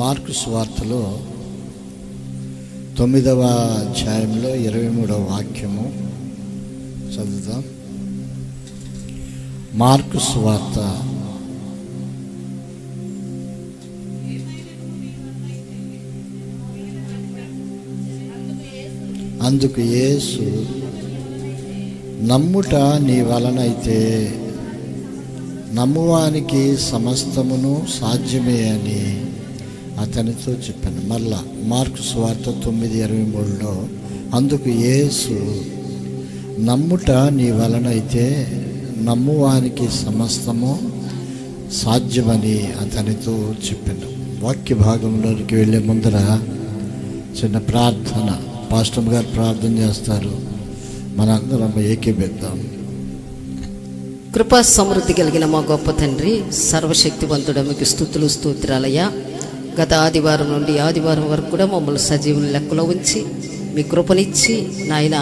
Mark సువార్తలో 9వ అధ్యాయంలో 23వ వాక్యము చదువుతాం. మార్కు సువార్త అందుకు యేసు, నమ్ముట నీ వలనైతే నమ్మువానికి సమస్తమును సాధ్యమే అని అతనితో చెప్పాను. మళ్ళా మార్కు సువార్త 9:23లో అందుకు యేసు, నమ్ముట నీ వలనైతే నమ్మువానికి సమస్తము సాధ్యమని అతనితో చెప్పాను. వాక్య భాగంలోనికి వెళ్ళే ముందర చిన్న ప్రార్థన, పాస్టర్ గారు ప్రార్థన చేస్తారు, మనందరం ఏకీభవిద్దాం. కృపా సమృద్ధి కలిగిన మా గొప్ప తండ్రి, సర్వశక్తివంతుడు, మీకు స్తుతులు స్తోత్రాలయ్యా. గత ఆదివారం నుండి ఆదివారం వరకు కూడా మమ్మల్ని సజీవుల లెక్కలో ఉంచి మీ కృపనిచ్చి నాయన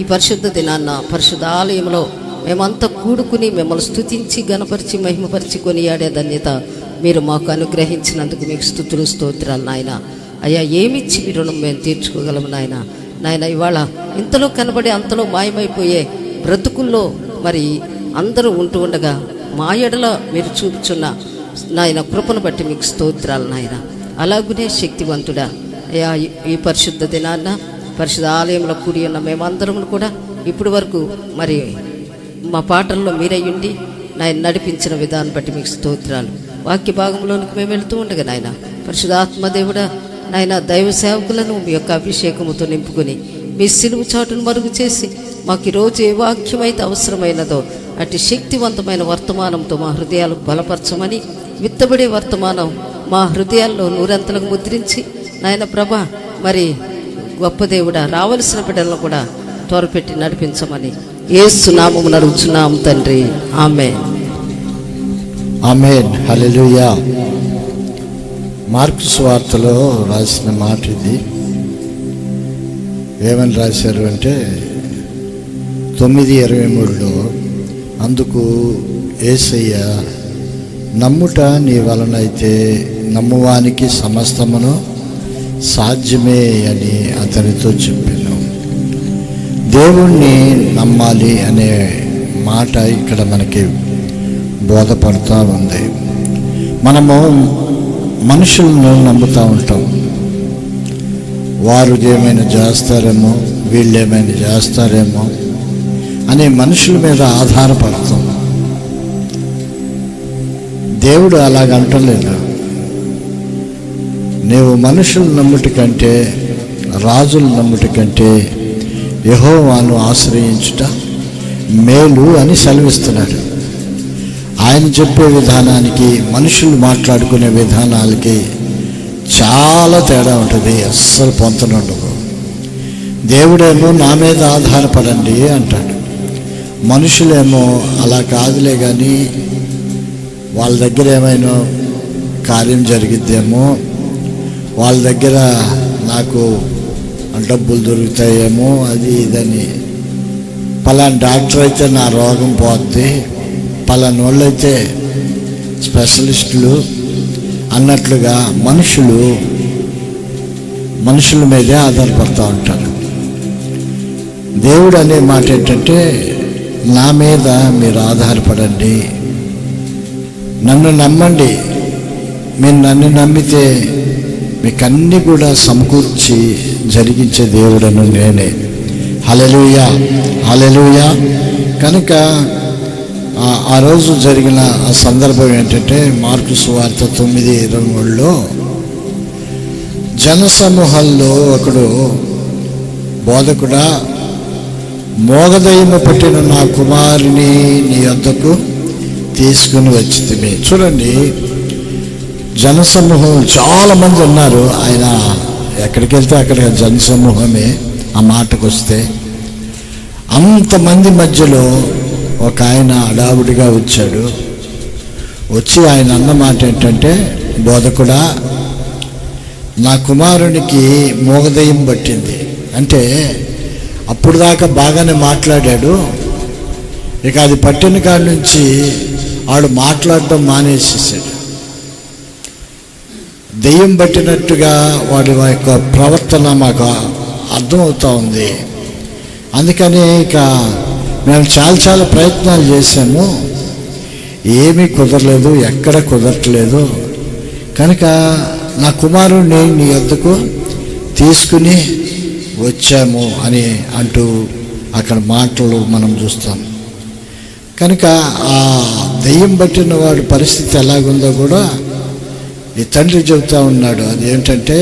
ఈ పరిశుద్ధ దినాన్న పరిశుద్ధ ఆలయంలో మేమంతా కూడుకుని మిమ్మల్ని స్తుతించి గణపరిచి మహిమపరిచి కొనియాడే ధన్యత మీరు మాకు అనుగ్రహించినందుకు మీకు స్తుతులు స్తోత్రాలు నాయన. అయ్యా, ఏమిచ్చి మీ రుణం మేము తీర్చుకోగలము నాయన. నాయన, ఇవాళ ఇంతలో కనబడి అంతలో మాయమైపోయే బ్రతుకుల్లో మరి అందరూ ఉంటూ ఉండగా మా ఎడల మీరు చూపుచున్న నాయన కృపను బట్టి మీకు స్తోత్రాలు నాయన. అలాగునే శక్తివంతుడా అయ్యా, ఈ పరిశుద్ధ దినాన్న పరిశుద్ధ ఆలయంలో కూడి ఉన్న మేమందరం కూడా ఇప్పటి వరకు మరి మా పాటల్లో మీరయ్యుండి నాయన నడిపించిన విధానం బట్టి మీకు స్తోత్రాలు. వాక్య భాగంలోనికి మేము వెళుతూ ఉండగా నాయన పరిశుద్ధాత్మదేవుడా నాయన దైవ సేవకులను మీ యొక్క అభిషేకముతో నింపుకొని మీ సిలువు చాటును మరుగు చేసి మాకు ఈరోజు ఏ వాక్యమైతే అవసరమైనదో అటు శక్తివంతమైన వర్తమానంతో మా హృదయాలకు బలపరచమని, విత్తబడే వర్తమానం మా హృదయాల్లో నూరంతలకు ముద్రించి నాయన ప్రభ మరి గొప్ప దేవుడా రావలసిన బిడ్డలను కూడా త్వరపెట్టి నడిపించమని యేసు నామమున అడుగుచున్నాము తండ్రి, ఆమేన్. ఆమేన్. హల్లెలూయా. మార్కు సువార్తలో రాసిన మాట ఇది. ఏమని రాశారు అంటే 9:23లో అందుకు యేసయ్య, నమ్ముట నీ వలనైతే నమ్మువానికి సమస్తమును సాధ్యమే అని అతనితో చెప్పాను. దేవుణ్ణి నమ్మాలి అనే మాట ఇక్కడ మనకి బోధపడుతూ ఉంది. మనము మనుషులను నమ్ముతూ ఉంటాం. వారు ఏమైనా చేస్తారేమో, వీళ్ళు ఏమైనా చేస్తారేమో అనే మనుషుల మీద ఆధారపడతాం. దేవుడు అలాగంటలేదు. నీవు మనుషులు నమ్ముట కంటే, రాజులు నమ్ముట కంటే యెహోవాను ఆశ్రయించుట మేలు అని సెలవిస్తున్నాడు. ఆయన చెప్పే విధానానికి మనుషులు మాట్లాడుకునే విధానాలకి చాలా తేడా ఉంటుంది, అస్సలు పొంతనుండదు. దేవుడేమో నా మీద ఆధారపడండి అంటాడు, మనుషులేమో అలా కాదులే కానీ వాళ్ళ దగ్గర ఏమైనా కార్యం జరిగిద్దేమో, వాళ్ళ దగ్గర నాకు డబ్బులు దొరుకుతాయేమో, అది ఇదని, పలానా డాక్టర్ అయితే నా రోగం పోద్ది, పలానా వాళ్ళు అయితే స్పెషలిస్టులు అన్నట్లుగా మనుషుల మీదే ఆధారపడుతూ ఉంటారు. దేవుడు అనే మాట ఏంటంటే, నా మీద మీరు ఆధారపడండి, నన్ను నమ్మండి. మీరు నన్ను నమ్మితే మీకు అన్నీ కూడా సమకూర్చి జరిగించే దేవుడను నేనే. హల్లెలూయా, హల్లెలూయా. కనుక ఆ రోజు జరిగిన ఆ సందర్భం ఏంటంటే, మార్కు సువార్త 9:23లో జనసమూహాల్లో ఒకడు, బోధకుడా, మోగదయ్యము పట్టిన నా కుమారుని నీ వద్దకు తీసుకుని వచ్చితిమి. చూడండి, జనసమూహం చాలామంది ఉన్నారు. ఆయన ఎక్కడికి వెళ్తే అక్కడ జనసమూహమే. ఆ మాటకు వస్తే అంతమంది మధ్యలో ఒక ఆయన హడావుడిగా వచ్చాడు. వచ్చి ఆయన అన్న మాట ఏంటంటే, బోధకుడా, నా కుమారునికి మోగదయ్యం పట్టింది. అంటే అప్పుడు దాకా బాగానే మాట్లాడాడు, ఇక అది పట్టిన కాడి నుంచి ఆడు మాట్లాడటం మానేసేసాడు. దెయ్యం పట్టినట్టుగా వాడి యొక్క ప్రవర్తన మాకు అర్థమవుతూ ఉంది. అందుకని ఇక మేము చాలా ప్రయత్నాలు చేశాము, ఏమీ కుదరలేదు, ఎక్కడ కుదరట్లేదు. కనుక నా కుమారుడిని నీ వద్దకు తీసుకుని వచ్చాము అని అంటూ అక్కడ మాటలు మనం చూస్తాం. కనుక ఆ దెయ్యం పట్టిన వాడి పరిస్థితి ఎలాగుందో కూడా ఈ తండ్రి చెబుతూ ఉన్నాడు. అది ఏంటంటే,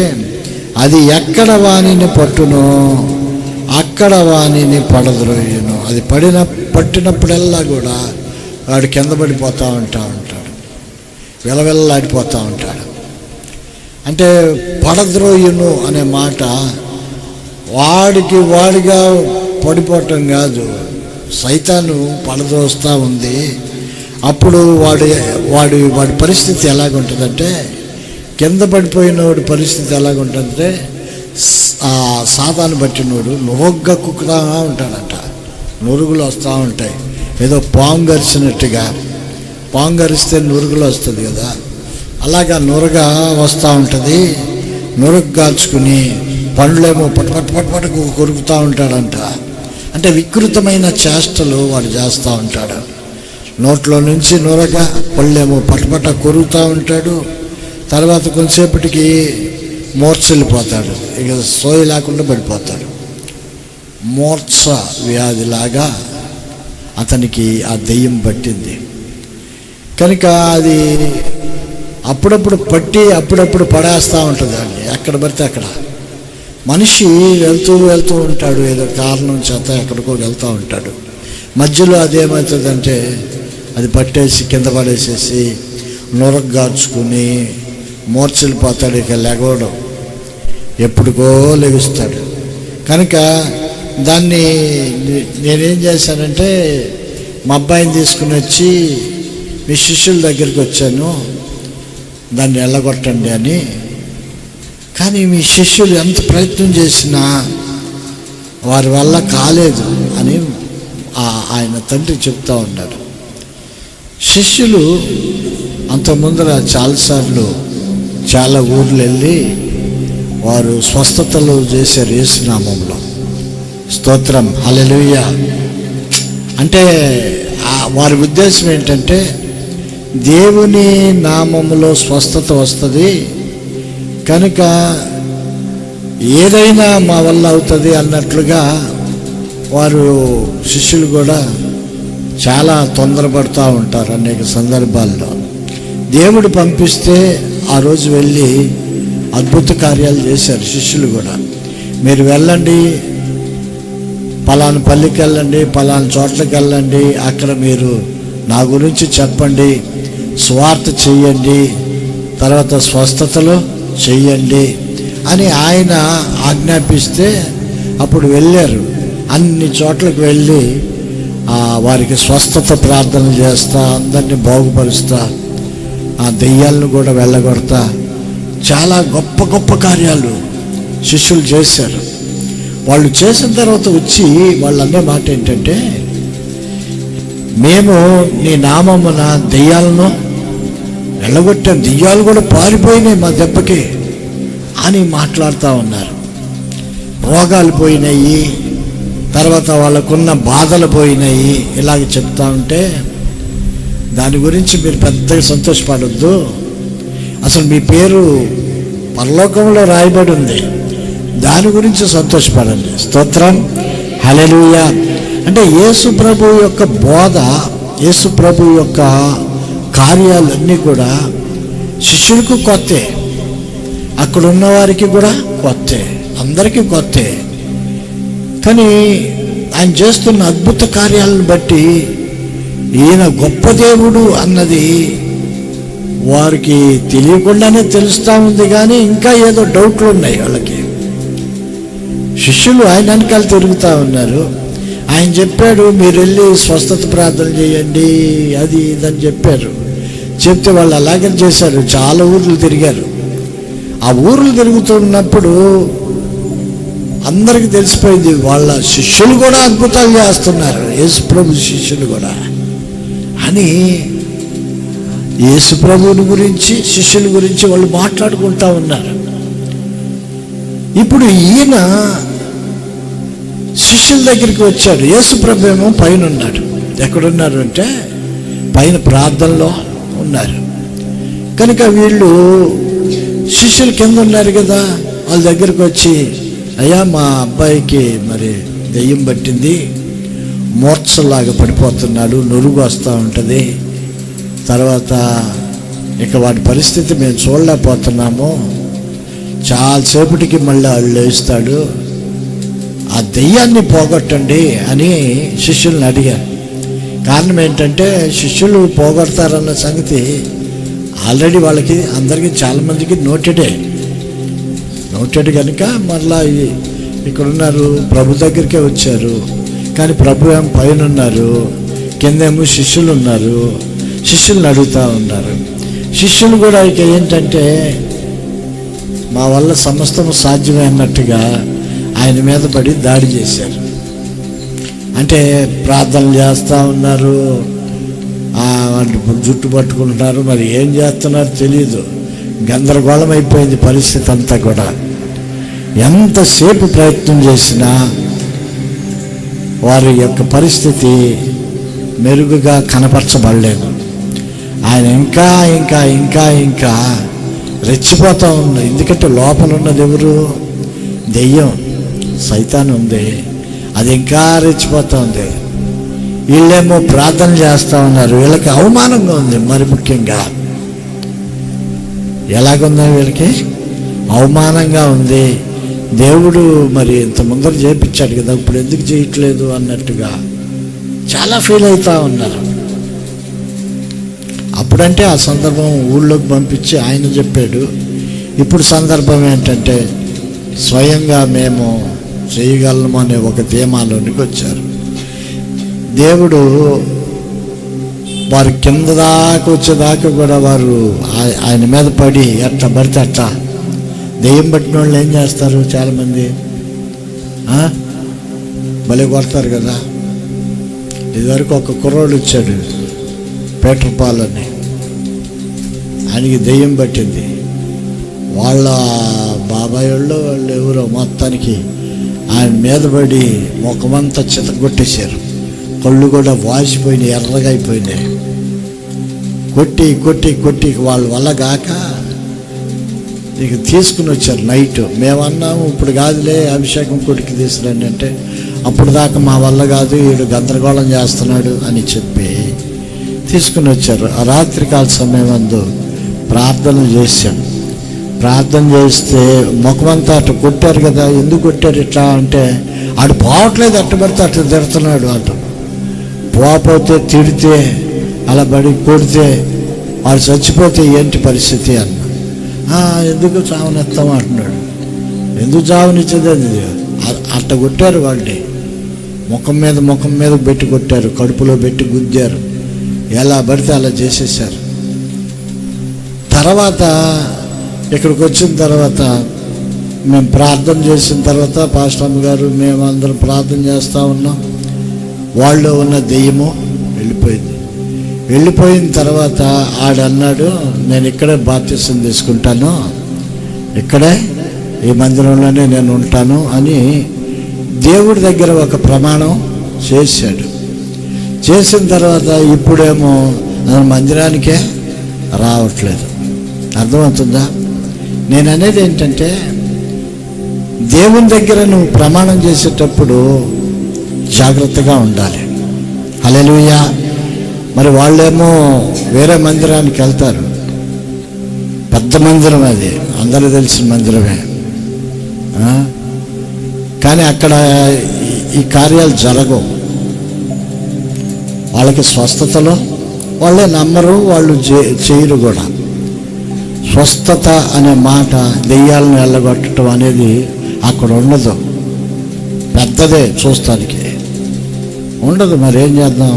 అది ఎక్కడ వాణిని పట్టునో అక్కడ వాణిని పడద్రోయును. అది పట్టినప్పుడల్లా కూడా వాడు కింద పడిపోతూ ఉంటాడు, వెలవెల్లాడిపోతూ ఉంటాడు. అంటే పడద్రోయును అనే మాట వాడిగా పడిపోవటం కాదు, సైతాను పడద్రోస్తూ ఉంది. అప్పుడు వాడి పరిస్థితి ఎలాగుంటుందంటే, కింద పడిపోయినోడి పరిస్థితి ఎలాగుంటుందంటే, ఆ సాతాను పట్టినోడు నురగ్గా కుక్కుతా ఉంటాడంట, నురుగులు వస్తూ ఉంటాయి. ఏదో పాము గరిచినట్టుగా, పాము గరిస్తే నురుగులు వస్తుంది కదా, అలాగా నురగ వస్తూ ఉంటుంది. నురుగు కాల్చుకుని పండ్లేమో పట్ కొరుకుతూ ఉంటాడంట. అంటే వికృతమైన చేష్టలు వాడు చేస్తూ ఉంటాడు. నోట్లో నుంచి నురగ, పళ్ళేమో పట కొరుకుతూ ఉంటాడు. తర్వాత కొంతసేపటికి మూర్ఛలిపోతాడు, ఇక సోయి లేకుండా పడిపోతాడు. మూర్ఛ వ్యాధిలాగా అతనికి ఆ దెయ్యం పట్టింది. కనుక అది అప్పుడప్పుడు పట్టి అప్పుడప్పుడు పడేస్తూ ఉంటుంది అండి, ఎక్కడ పడితే అక్కడ. మనిషి వెళ్తూ ఉంటాడు, ఏదో కారణం చేత ఎక్కడికో వెళ్తూ ఉంటాడు. మధ్యలో అదేమవుతుందంటే, అది పట్టేసి కింద పడేసేసి నురగ గార్చుకుని మూర్ఛలిపోతాడు. ఇక లెగవడం ఎప్పుడుకో లెగుస్తాడు. కనుక దాన్ని నేనేం చేశానంటే, మా అబ్బాయిని తీసుకుని వచ్చి మీ శిష్యుల దగ్గరికి వచ్చాను, దాన్ని వెళ్ళగొట్టండి అని. కానీ మీ శిష్యులు ఎంత ప్రయత్నం చేసినా వారి వల్ల కాలేదు అని ఆయన తండ్రి చెప్తూ ఉన్నాడు. శిష్యులు అంత ముందర చాలాసార్లు చాలా ఊర్లు వెళ్ళి వారు స్వస్థతలు చేశారు యేసునామంలో. స్తోత్రం, హల్లెలూయా. అంటే వారి ఉద్దేశం ఏంటంటే, దేవుని నామములో స్వస్థత వస్తుంది కనుక ఏదైనా మా వల్ల అవుతుంది అన్నట్లుగా వారు శిష్యులు కూడా చాలా తొందరపడుతూ ఉంటారు అనేక సందర్భాల్లో. దేవుడు పంపిస్తే ఆ రోజు వెళ్ళి అద్భుత కార్యాలు చేశారు శిష్యులు కూడా. మీరు వెళ్ళండి, పలానా పల్లికి వెళ్ళండి, పలానా చోట్లకి వెళ్ళండి, అక్కడ మీరు నా గురించి చెప్పండి, స్వార్థ చెయ్యండి, తర్వాత స్వస్థతలు చెయ్యండి అని ఆయన ఆజ్ఞాపిస్తే అప్పుడు వెళ్ళారు. అన్ని చోట్లకు వెళ్ళి వారికి స్వస్థత ప్రార్థనలు చేస్తా, అందరినీ బాగుపరుస్తా, ఆ దెయ్యాలను కూడా వెళ్ళగొడతా చాలా గొప్ప గొప్ప కార్యాలు శిష్యులు చేశారు. వాళ్ళు చేసిన తర్వాత వచ్చి వాళ్ళు అనే మాట ఏంటంటే, మేము నీ నామమున దెయ్యాలను వెళ్ళగొట్టాం, దెయ్యాలు కూడా పారిపోయినాయి మా దెబ్బకి అని మాట్లాడుతూ ఉన్నారు. రోగాలు పోయినాయి, తర్వాత వాళ్ళకున్న బాధలు పోయినాయి, ఇలాగ చెప్తా ఉంటే దాని గురించి మీరు పెద్దగా సంతోషపడొద్దు. అసలు మీ పేరు పరలోకంలో రాయబడి ఉంది, దాని గురించి సంతోషపడండి. స్తోత్రం, హల్లెలూయా. అంటే యేసు ప్రభు యొక్క బోధ, యేసు ప్రభు యొక్క కార్యాలన్నీ కూడా శిష్యులకు కొత్తే, అక్కడ ఉన్న వారికి కూడా కొత్తే, అందరికీ కొత్తే. కానీ ఆయన చేస్తున్న అద్భుత కార్యాలను బట్టి ఈయన గొప్ప దేవుడు అన్నది వారికి తెలియకుండానే తెలుస్తూ ఉంది. కానీ ఇంకా ఏదో డౌట్లు ఉన్నాయి వాళ్ళకి. శిష్యులు ఆయన వెనకాల తిరుగుతూ ఉన్నారు. ఆయన చెప్పాడు, మీరు వెళ్ళి స్వస్థత ప్రార్థన చేయండి, అది ఇదని చెప్పారు. చెప్తే వాళ్ళు అలాగే చేశారు. చాలా ఊర్లు తిరిగారు. ఆ ఊర్లు తిరుగుతున్నప్పుడు అందరికీ తెలిసిపోయింది, వాళ్ళ శిష్యులు కూడా అద్భుతాలు చేస్తున్నారు, యేసు ప్రభు శిష్యులు కూడా అని. యేసు ప్రభువుని గురించి, శిష్యుల గురించి వాళ్ళు మాట్లాడుకుంటా ఉన్నారు. ఇప్పుడు ఈయన శిష్యుల దగ్గరికి వచ్చాడు. యేసు ప్రభు ఏమో పైన ఉన్నాడు. ఎక్కడున్నారు అంటే పైన ప్రార్థనలో ఉన్నారు. కనుక వీళ్ళు శిష్యులు కింద ఉన్నారు కదా, వాళ్ళ దగ్గరికి వచ్చి, అయ్యా మా అబ్బాయికి మరి దెయ్యం పట్టింది, మూర్ఛలాగా పడిపోతున్నాడు, నురుగు వస్తూ ఉంటుంది, తర్వాత ఇక వాడి పరిస్థితి మేము చూడలేకపోతున్నాము, చాలాసేపటికి మళ్ళీ వాళ్ళు లేస్తాడు, ఆ దెయ్యాన్ని పోగొట్టండి అని శిష్యుల్ని అడిగారు. కారణం ఏంటంటే శిష్యులు పోగొడతారన్న సంగతి ఆల్రెడీ వాళ్ళకి అందరికీ చాలామందికి నోటెడ్ కనుక మళ్ళా ఇక్కడ ఉన్నారు, ప్రభు దగ్గరికే వచ్చారు. కానీ ప్రభు ఏమో పైన ఉన్నారు, కిందేమో శిష్యులు ఉన్నారు. శిష్యుల్ని అడుగుతూ ఉన్నారు. శిష్యులు కూడా ఇక ఏంటంటే మా వల్ల సమస్తము సాధ్యమే అన్నట్టుగా ఆయన మీద పడి దాడి చేశారు. అంటే ప్రార్థనలు చేస్తూ ఉన్నారు, వాళ్ళు జుట్టు పట్టుకుంటున్నారు, మరి ఏం చేస్తున్నారో తెలియదు. గందరగోళం అయిపోయింది పరిస్థితి అంతా కూడా. ఎంతసేపు ప్రయత్నం చేసినా వారి యొక్క పరిస్థితి మెరుగుగా కనపరచబడలేదు. ఆయన ఇంకా ఇంకా ఇంకా ఇంకా రెచ్చిపోతూ ఉంది. ఎందుకంటే లోపల ఉన్నది ఎవరు? దెయ్యం, సైతాన్ ఉంది. అది ఇంకా రెచ్చిపోతూ ఉంది. వీళ్ళేమో ప్రార్థన చేస్తూ ఉన్నారు. వీళ్ళకి అవమానంగా ఉంది. మరి ముఖ్యంగా ఎలాగుందో వీళ్ళకి అవమానంగా ఉంది. దేవుడు మరి ఇంత ముందర చేయించాడు కదా, ఇప్పుడు ఎందుకు చేయట్లేదు అన్నట్టుగా చాలా ఫీల్ అవుతూ ఉన్నారు. అప్పుడంటే ఆ సందర్భం ఊళ్ళోకి పంపించి ఆయన చెప్పాడు. ఇప్పుడు సందర్భం ఏంటంటే స్వయంగా మేము చేయగలము అనే ఒక ధీమాలోనికి వచ్చారు. దేవుడు వారు కింద దాకా వచ్చేదాకా కూడా వారు ఆయన మీద పడి ఎట్లా పడితే అట్లా. దెయ్యం పట్టిన వాళ్ళు ఏం చేస్తారు? చాలామంది భలే కొడతారు కదా. ఇదివరకు ఒక కుర్రోడు వచ్చాడు, పీటర్ పాల్ అని. ఆయనకి దెయ్యం పట్టింది. వాళ్ళ బాబాయ్ వాళ్ళు ఎవరో మొత్తానికి ఆయన మీద పడి ముఖమంతా చితగొట్టేశారు. కళ్ళు కూడా వాసిపోయినాయి, ఎర్రగా అయిపోయినాయి. కొట్టి కొట్టి కొట్టి వాళ్ళ వల్ల కాక ఇక తీసుకుని వచ్చారు నైట్. మేమన్నాము ఇప్పుడు కాదులే అభిషేకం కొడుకు తీసుకురండి అంటే, అప్పుడు దాకా మా వల్ల కాదు, వీడు గందరగోళం చేస్తున్నాడు అని చెప్పి తీసుకుని వచ్చారు. ఆ రాత్రికాల సమయం అందు ప్రార్థన చేశాం. ప్రార్థన చేస్తే ముఖమంతా అటు కొట్టారు కదా. ఎందుకు కొట్టారు ఇట్లా అంటే, ఆడు పోవట్లేదు, అట్టు పడితే అట్లా తిడుతున్నాడు అంట. పోతే తిడితే అలా బడి కొడితే వాడు చచ్చిపోతే ఏంటి పరిస్థితి అన్న. ఎందుకు చావనెత్తాం అంటున్నాడు. ఎందుకు చావనిచ్చేది? అది అట్ట కొట్టారు వాళ్ళని. ముఖం మీద పెట్టి కొట్టారు, కడుపులో పెట్టి గుద్దారు, ఎలా పడితే అలా చేసేసారు. తర్వాత ఇక్కడికి వచ్చిన తర్వాత మేము ప్రార్థన చేసిన తర్వాత పాస్టర్ గారు మేము అందరం ప్రార్థన చేస్తూ ఉన్నాం. వాళ్ళు ఉన్న దెయ్యము వెళ్ళిపోయిన తర్వాత ఆడన్నాడు, నేను ఇక్కడే బాప్తిసం తీసుకుంటాను, ఇక్కడే ఈ మందిరంలోనే నేను ఉంటాను అని దేవుడి దగ్గర ఒక ప్రమాణం చేశాడు. చేసిన తర్వాత ఇప్పుడేమో మందిరానికే రావట్లేదు. అర్థమవుతుందా? నేను అనేది ఏంటంటే, దేవుని దగ్గర నువ్వు ప్రమాణం చేసేటప్పుడు జాగ్రత్తగా ఉండాలి. హల్లెలూయా. మరి వాళ్ళేమో వేరే మందిరానికి వెళ్తారు. పెద్ద మందిరం, అది అందరూ తెలిసిన మందిరమే. కానీ అక్కడ ఈ కార్యాలు జరగవు. వాళ్ళకి స్వస్థతలో వాళ్ళే నమ్మరు, వాళ్ళు చేయరు కూడా. స్వస్థత అనే మాట, దెయ్యాలను వెళ్ళగొట్టడం అనేది అక్కడ ఉండదు. పెద్దదే చూస్తానికి ఉండదు. మరి ఏం చేద్దాం?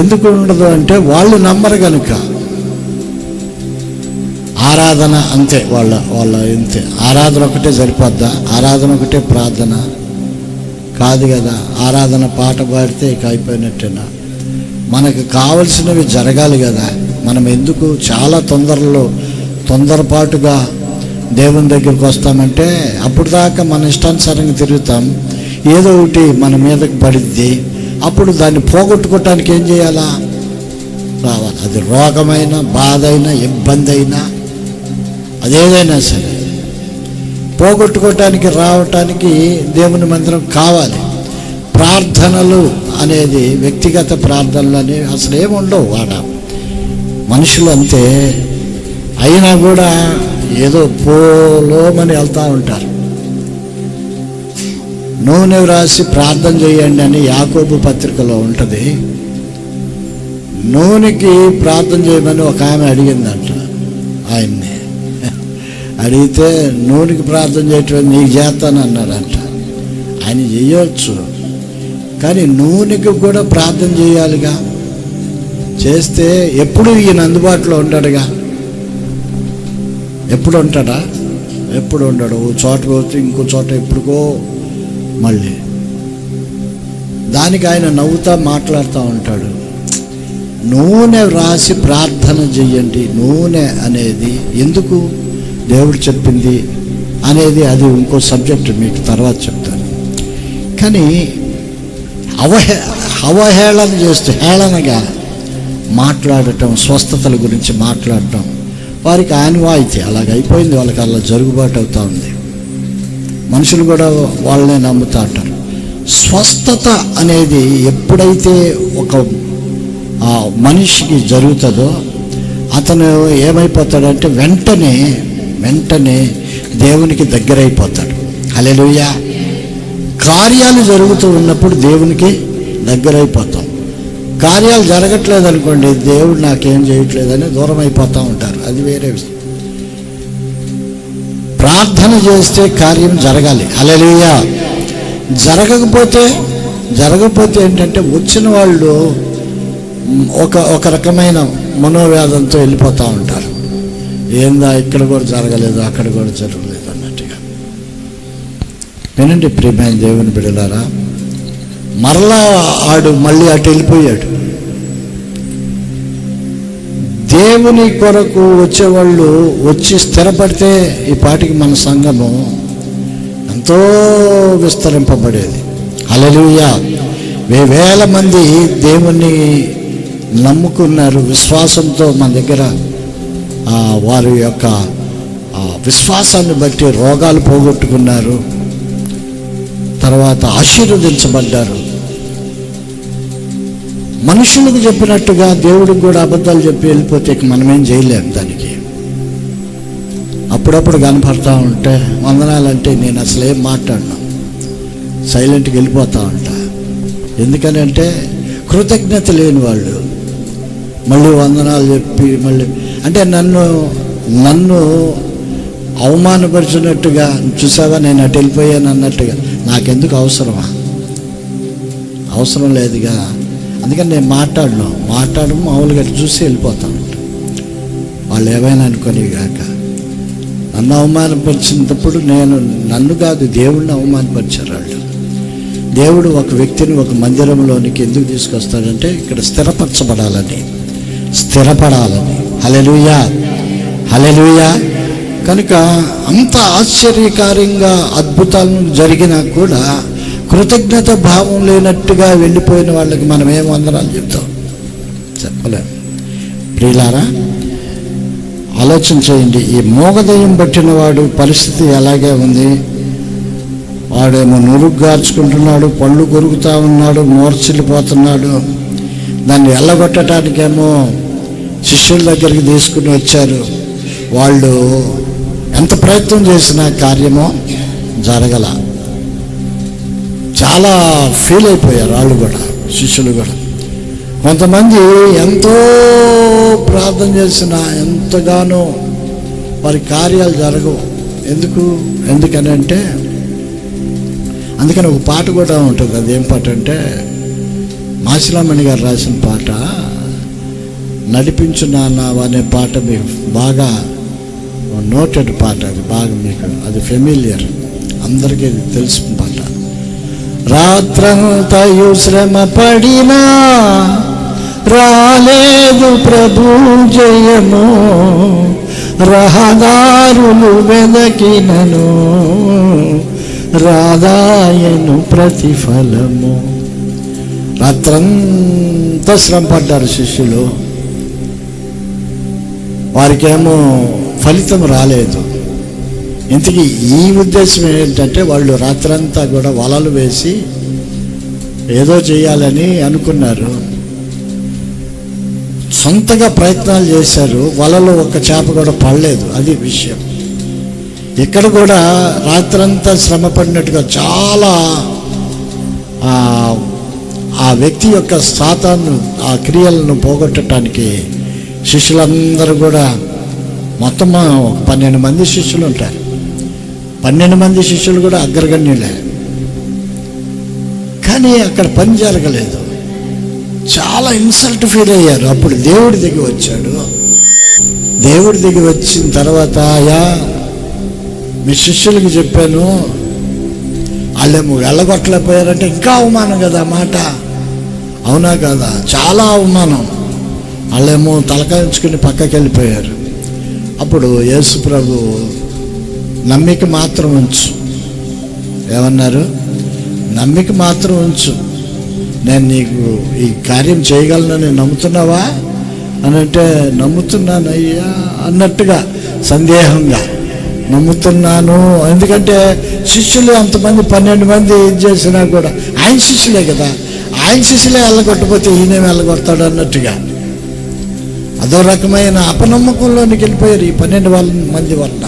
ఎందుకు ఉండదు అంటే వాళ్ళు నమ్మరు కనుక. ఆరాధన అంతే, వాళ్ళ ఇంతే. ఆరాధన ఒకటే సరిపోద్దా? ఆరాధన ఒకటే ప్రార్థన కాదు కదా. ఆరాధన పాట పాడితే ఇక అయిపోయినట్టేనా? మనకు కావలసినవి జరగాలి కదా. మనం ఎందుకు చాలా తొందరపాటుగా దేవుని దగ్గరికి వస్తామంటే అప్పుడు దాకా మన ఇష్టానుసారంగా తిరుగుతాం, ఏదో ఒకటి మన మీదకి పడిద్ది. అప్పుడు దాన్ని పోగొట్టుకోవటానికి ఏం చేయాలా? రావాలి. అది రోగమైనా, బాధ అయినా, ఇబ్బంది అయినా, అదేదైనా సరే పోగొట్టుకోవటానికి రావటానికి దేవుని మందిరం కావాలి. ప్రార్థనలు అనేది, వ్యక్తిగత ప్రార్థనలు అనేవి అసలు ఏమి ఉండవు. మనుషులు అంతే, అయినా కూడా ఏదో పోలోమని వెళ్తూ ఉంటారు. నూనె రాసి ప్రార్థన చేయండి అని యాకోబు పత్రికలో ఉంటుంది. నూనెకి ప్రార్థన చేయమని ఒక ఆమె అడిగిందంట ఆయన్ని. అడిగితే నూనెకి ప్రార్థన చేయటం నీకు చేస్తాను అన్నాడంట. ఆయన చేయవచ్చు, కానీ నూనెకి కూడా ప్రార్థన చేయాలిగా. చేస్తే ఎప్పుడు ఈయన అందుబాటులో ఉంటాడుగా. ఎప్పుడు ఉంటాడా? ఎప్పుడు ఉండడు. ఓ చోట పోతే ఇంకో చోట ఎప్పుడుకో మళ్ళీ. దానికి ఆయన నవ్వుతా మాట్లాడుతూ ఉంటాడు. నూనె రాసి ప్రార్థన చెయ్యండి. నూనె అనేది ఎందుకు దేవుడు చెప్పింది అనేది అది ఇంకో సబ్జెక్ట్, మీకు తర్వాత చెప్తాను. కానీ అవహేళన చేస్తూ హేళనగా మాట్లాడటం, స్వస్థతల గురించి మాట్లాడటం వారికి ఆనవాయితీ. అలాగైపోయింది, వాళ్ళకి అలా జరుగుబాటు అవుతూ ఉంది. మనుషులు కూడా వాళ్ళనే నమ్ముతూ ఉంటారు. స్వస్థత అనేది ఎప్పుడైతే ఒక మనిషికి జరుగుతుందో అతను ఏమైపోతాడంటే వెంటనే దేవునికి దగ్గరైపోతాడు. హల్లెలూయా. కార్యాలు జరుగుతూ ఉన్నప్పుడు దేవునికి దగ్గరైపోతాం. కార్యాలు జరగట్లేదు అనుకోండి, దేవుడు నాకేం చేయట్లేదని దూరం అయిపోతూ ఉంటారు. అది వేరే విషయం. ప్రార్థన చేస్తే కార్యం జరగాలి. హల్లెలూయా. జరగకపోతే ఏంటంటే వచ్చిన వాళ్ళు ఒక రకమైన మనోవేదంతో వెళ్ళిపోతూ ఉంటారు. ఏందా ఇక్కడ కూడా జరగలేదు, అక్కడ కూడా జరగలేదు అన్నట్టుగా. వినండి ప్రియమైన దేవుని బిడ్డలారా, మరలా మళ్ళీ అటు వెళ్ళిపోయాడు. దేవుని కొరకు వచ్చేవాళ్ళు వచ్చి స్థిరపడితే ఈ పాటికి మన సంఘము ఎంతో విస్తరింపబడేది. హల్లెలూయా. వేల మంది దేవుణ్ణి నమ్ముకున్నారు. విశ్వాసంతో మన దగ్గర వారి యొక్క విశ్వాసాన్ని బట్టి రోగాలు పోగొట్టుకున్నారు, తర్వాత ఆశీర్వదించబడ్డారు. మనుషులకు చెప్పినట్టుగా దేవుడికి కూడా అబద్ధాలు చెప్పి వెళ్ళిపోతే మనమేం చేయలేం. దానికి అప్పుడప్పుడు కనపడతా ఉంటే వందనాలంటే నేను అసలు ఏం మాట్లాడను, సైలెంట్గా వెళ్ళిపోతూ ఉంటా. ఎందుకని అంటే కృతజ్ఞత లేని వాళ్ళు మళ్ళీ వందనాలు చెప్పి మళ్ళీ అంటే నన్ను అవమానపరిచినట్టుగా, చూసావా నేను అటు వెళ్ళిపోయాను అన్నట్టుగా. నాకెందుకు అవసరం లేదుగా. అందుకని నేను మాట్లాడము మామూలుగా చూసి వెళ్ళిపోతాను. వాళ్ళు ఏమైనా అనుకోని కాక. నన్ను అవమానపరిచినప్పుడు నన్ను కాదు, దేవుడిని అవమానపరిచారు వాళ్ళు. దేవుడు ఒక వ్యక్తిని ఒక మందిరంలోనికి ఎందుకు తీసుకొస్తాడంటే ఇక్కడ స్థిరపరచాలని. హల్లెలూయా. హల్లెలూయా. కనుక అంత ఆశ్చర్యకారంగా అద్భుతాలు జరిగినా కూడా కృతజ్ఞత భావం లేనట్టుగా వెళ్ళిపోయిన వాళ్ళకి మనం ఏం వందనాలు చెప్తాం? చెప్పలేం. ప్రియులారా, ఆలోచన చేయండి. ఈ మోగదయం పట్టిన వాడు పరిస్థితి ఎలాగే ఉంది. వాడేమో నురుగ్గార్చుకుంటున్నాడు, పళ్ళు కొరుకుతూ ఉన్నాడు, మూర్చిల్లిపోతున్నాడు. దాన్ని ఎల్లగొట్టడానికేమో శిష్యుల దగ్గరికి తీసుకుని వచ్చారు. వాళ్ళు ఎంత ప్రయత్నం చేసినా కార్యమో జరగల. చాలా ఫీల్ అయిపోయారు వాళ్ళు కూడా, శిష్యులు కూడా. కొంతమంది ఎంతో ప్రార్థన చేసినా ఎంతగానో వారి కార్యాలు జరగవు. ఎందుకని అంటే అందుకని ఒక పాట కూడా ఉంటుంది. అదేం పాట అంటే మాసిలామణి గారు రాసిన పాట, నడిపించు నాన్న అనే పాట. మీకు బాగా నోటెడ్ పాట, అది బాగా మీకు అది ఫెమిలియర్, అందరికీ తెలిసిన పాట. రాత్రంతయు శ్రమ పడినా రాలేదు ప్రభు జయము, రహదారులు వెదకినను రాదాయను ప్రతిఫలము. రాత్రంతా శ్రమ పడ్డారు శిష్యులు, వారికేమో ఫలితం రాలేదు. ఇంతకీ ఈ ఉద్దేశం ఏంటంటే వాళ్ళు రాత్రంతా కూడా వలలు వేసి ఏదో చేయాలని అనుకున్నారు, సొంతగా ప్రయత్నాలు చేశారు, వలలో ఒక చేప కూడా పడలేదు. అది విషయం. ఇక్కడ కూడా రాత్రంతా శ్రమ పడినట్టుగా చాలా ఆ వ్యక్తి యొక్క సాతాను ఆ క్రియలను పోగొట్టడానికి శిష్యులందరూ కూడా మొత్తం 12 మంది శిష్యులు ఉంటారు. 12 మంది శిష్యులు కూడా అగ్రగణ్యులే. కానీ అక్కడ పని జరగలేదు, చాలా ఇన్సల్ట్ ఫీల్ అయ్యారు. అప్పుడు దేవుడి దిగి వచ్చాడు. దేవుడి దిగి వచ్చిన తర్వాత, అయ్యా మీ శిష్యులకి చెప్పాను, వాళ్ళేమో వెళ్ళగొట్టలేకపోయారంటే ఇంకా అవమానం కదా మాట, అవునా కదా? చాలా అవమానం. వాళ్ళేమో తలకాయించుకుని పక్కకి వెళ్ళిపోయారు. అప్పుడు యేసు ప్రభు నమ్మిక మాత్రం ఉంచు, ఏమన్నారు? నమ్మిక మాత్రం ఉంచు, నేను నీకు ఈ కార్యం చేయగలనని నమ్ముతున్నావా అని అంటే, నమ్ముతున్నానయ్యా అన్నట్టుగా సందేహంగా నమ్ముతున్నాను. ఎందుకంటే శిష్యులు అంతమంది 12 మంది ఇది చేసినా కూడా ఆయన శిష్యులే కదా, ఆయన శిష్యులే వెళ్ళగొట్టకపోతే ఈయనే వెళ్ళగొడతాడు అన్నట్టుగా అదో రకమైన అపనమ్మకంలోనికి వెళ్ళిపోయారు ఈ 12 మంది వల్ల.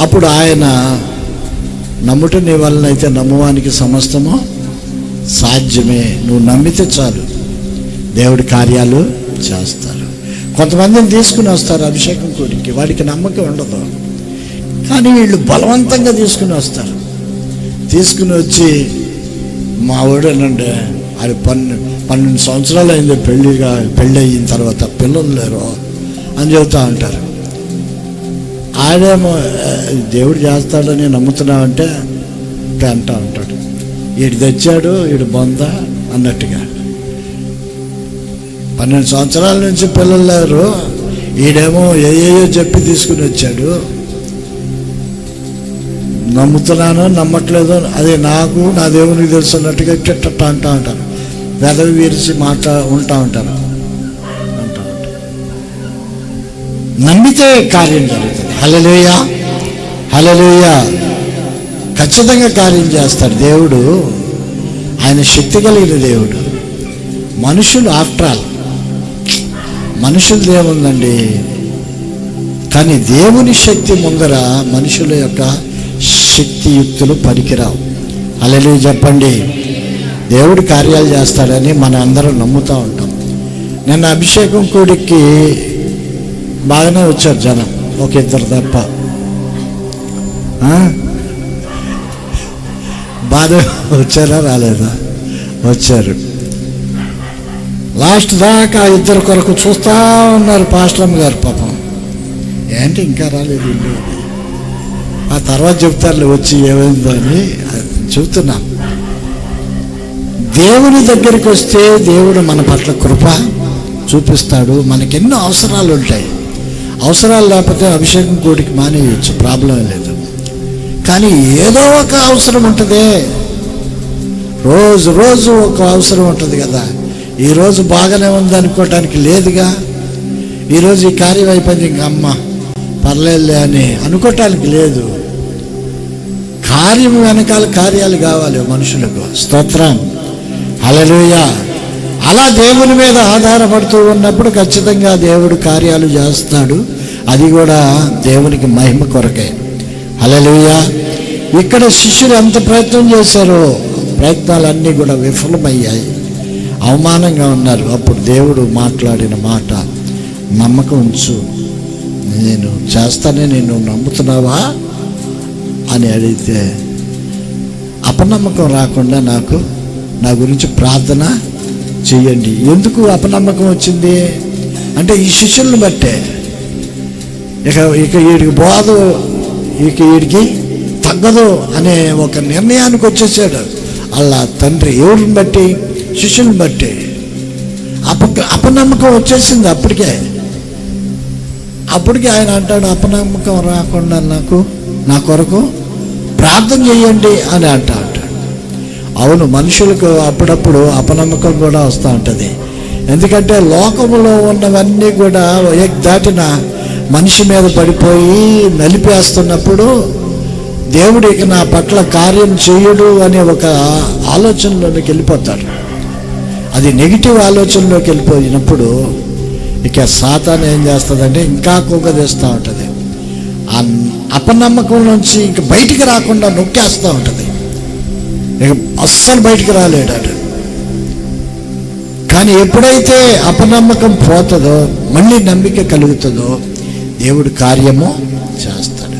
అప్పుడు ఆయన, నమ్ముట నీ వలన అయితే నమ్మువానికి సమస్తము సాధ్యమే, నువ్వు నమ్మితే చాలు దేవుడి కార్యాలు చేస్తారు. కొంతమందిని తీసుకుని వస్తారు అభిషేకం కోడికి, వాడికి నమ్మకం ఉండదు, కానీ వీళ్ళు బలవంతంగా తీసుకుని వస్తారు. తీసుకుని వచ్చి, మా వాడేనండి అది 12 సంవత్సరాలు అయింది పెళ్ళి అయిన తర్వాత పిల్లలు లేరు అని చెబుతూ ఉంటారు. ఆడేమో దేవుడు చేస్తాడని నమ్ముతున్నావంటే అంటూ ఉంటాడు, వీడు తెచ్చాడు వీడు బొంద అన్నట్టుగా. 12 సంవత్సరాల నుంచి పిల్లలు లేరు, ఈడేమో ఏయో చెప్పి తీసుకుని వచ్చాడు, నమ్ముతున్నాను నమ్మట్లేదు అది నాకు నా దేవునికి తెలుసు అన్నట్టుగా ఇట్ట అంటూ ఉంటారు. వెదవి విరిచి ఉంటా ఉంటారు. నమ్మితే కార్యం జరుగుతుంది. హల్లెలూయా, హల్లెలూయా. ఖచ్చితంగా కార్యం చేస్తాడు దేవుడు. ఆయన శక్తి కలిగిన దేవుడు. మనుషులు ఆఫ్టర్ ఆల్ మనుషులది ఏముందండి, కానీ దేవుని శక్తి ముందర మనుషుల యొక్క శక్తియుక్తులు పనికిరావు. హల్లెలూయా చెప్పండి. దేవుడు కార్యాలు చేస్తాడని మనం అందరం నమ్ముతూ ఉంటాం. నిన్న అభిషేకం కూడికి బాగానే వచ్చారు జనం, ఒక ఇద్దరు తప్ప. బాగా వచ్చారా రాలేదా? వచ్చారు. లాస్ట్ దాకా ఇద్దరు కొరకు చూస్తూ ఉన్నారు పాస్టమ్ గారు. పాపం ఏంటి ఇంకా రాలేదు ఇల్లు, ఆ తర్వాత చెప్తారులే వచ్చి ఏమైందో అని చెబుతున్నాం. దేవుని దగ్గరికి వస్తే దేవుడు మన పట్ల కృప చూపిస్తాడు. మనకెన్నో అవసరాలు ఉంటాయి. అవసరాలు లేకపోతే అభిషేకం కోడికి మానేయచ్చు, ప్రాబ్లం లేదు. కానీ ఏదో ఒక అవసరం ఉంటుంది, రోజు రోజు ఒక అవసరం ఉంటుంది కదా. ఈరోజు బాగానే ఉందనుకోవటానికి లేదుగా. ఈరోజు ఈ కార్యం అయిపోయింది, ఇంక అమ్మ పర్లేదులే అని అనుకోవటానికి లేదు. కార్యం వెనకాల కార్యాలు కావాలి మనుషులకు. స్తోత్రం, హల్లెలూయా. అలా దేవుని మీద ఆధారపడుతూ ఉన్నప్పుడు ఖచ్చితంగా దేవుడు కార్యాలు చేస్తాడు. అది కూడా దేవునికి మహిమ కొరకే. హల్లెలూయా. ఇక్కడ శిష్యులు ఎంత ప్రయత్నం చేశారో ప్రయత్నాలన్నీ కూడా విఫలమయ్యాయి, అవమానంగా ఉన్నారు. అప్పుడు దేవుడు మాట్లాడిన మాట, నమ్మకం ఉంచు, నేను చేస్తానే, నేను నమ్ముతున్నావా అని అడిగితే, అపనమ్మకం రాకుండా నా గురించి ప్రార్థన చెయ్యండి. ఎందుకు అపనమ్మకం వచ్చింది అంటే ఈ శిష్యులను బట్టే. ఇక వీడికి బోధ, వీడికి తగ్గదు అనే ఒక నిర్ణయానికి వచ్చేసాడు. అలా తండ్రి ఎవరిని బట్టి? శిష్యుని బట్టి అపనమ్మకం వచ్చేసింది. అప్పటికే ఆయన అంటాడు, అపనమ్మకం రాకుండా నా కొరకు ప్రార్థన చేయండి అని అంటాడు. అవును, మనుషులకు అప్పుడప్పుడు అపనమ్మకం కూడా వస్తూ ఉంటుంది. ఎందుకంటే లోకంలో ఉన్నవన్నీ కూడా దాటిన మనిషి మీద పడిపోయి నలిపేస్తున్నప్పుడు దేవుడు ఇక నా పట్ల కార్యం చేయడు అనే ఒక ఆలోచనలోకి వెళ్ళిపోతాడు. అది నెగిటివ్ ఆలోచనలోకి వెళ్ళిపోయినప్పుడు ఇక సాతాను ఏం చేస్తుందంటే ఇంకా కూగదీస్తూ ఉంటుంది. ఆ అపనమ్మకం నుంచి ఇంక బయటికి రాకుండా నొక్కేస్తూ ఉంటుంది. ఇక అస్సలు బయటికి రాలేడాడు. కానీ ఎప్పుడైతే అపనమ్మకం పోతుందో, మళ్ళీ నమ్మిక కలుగుతుందో, దేవుడు కార్యము చేస్తాడు.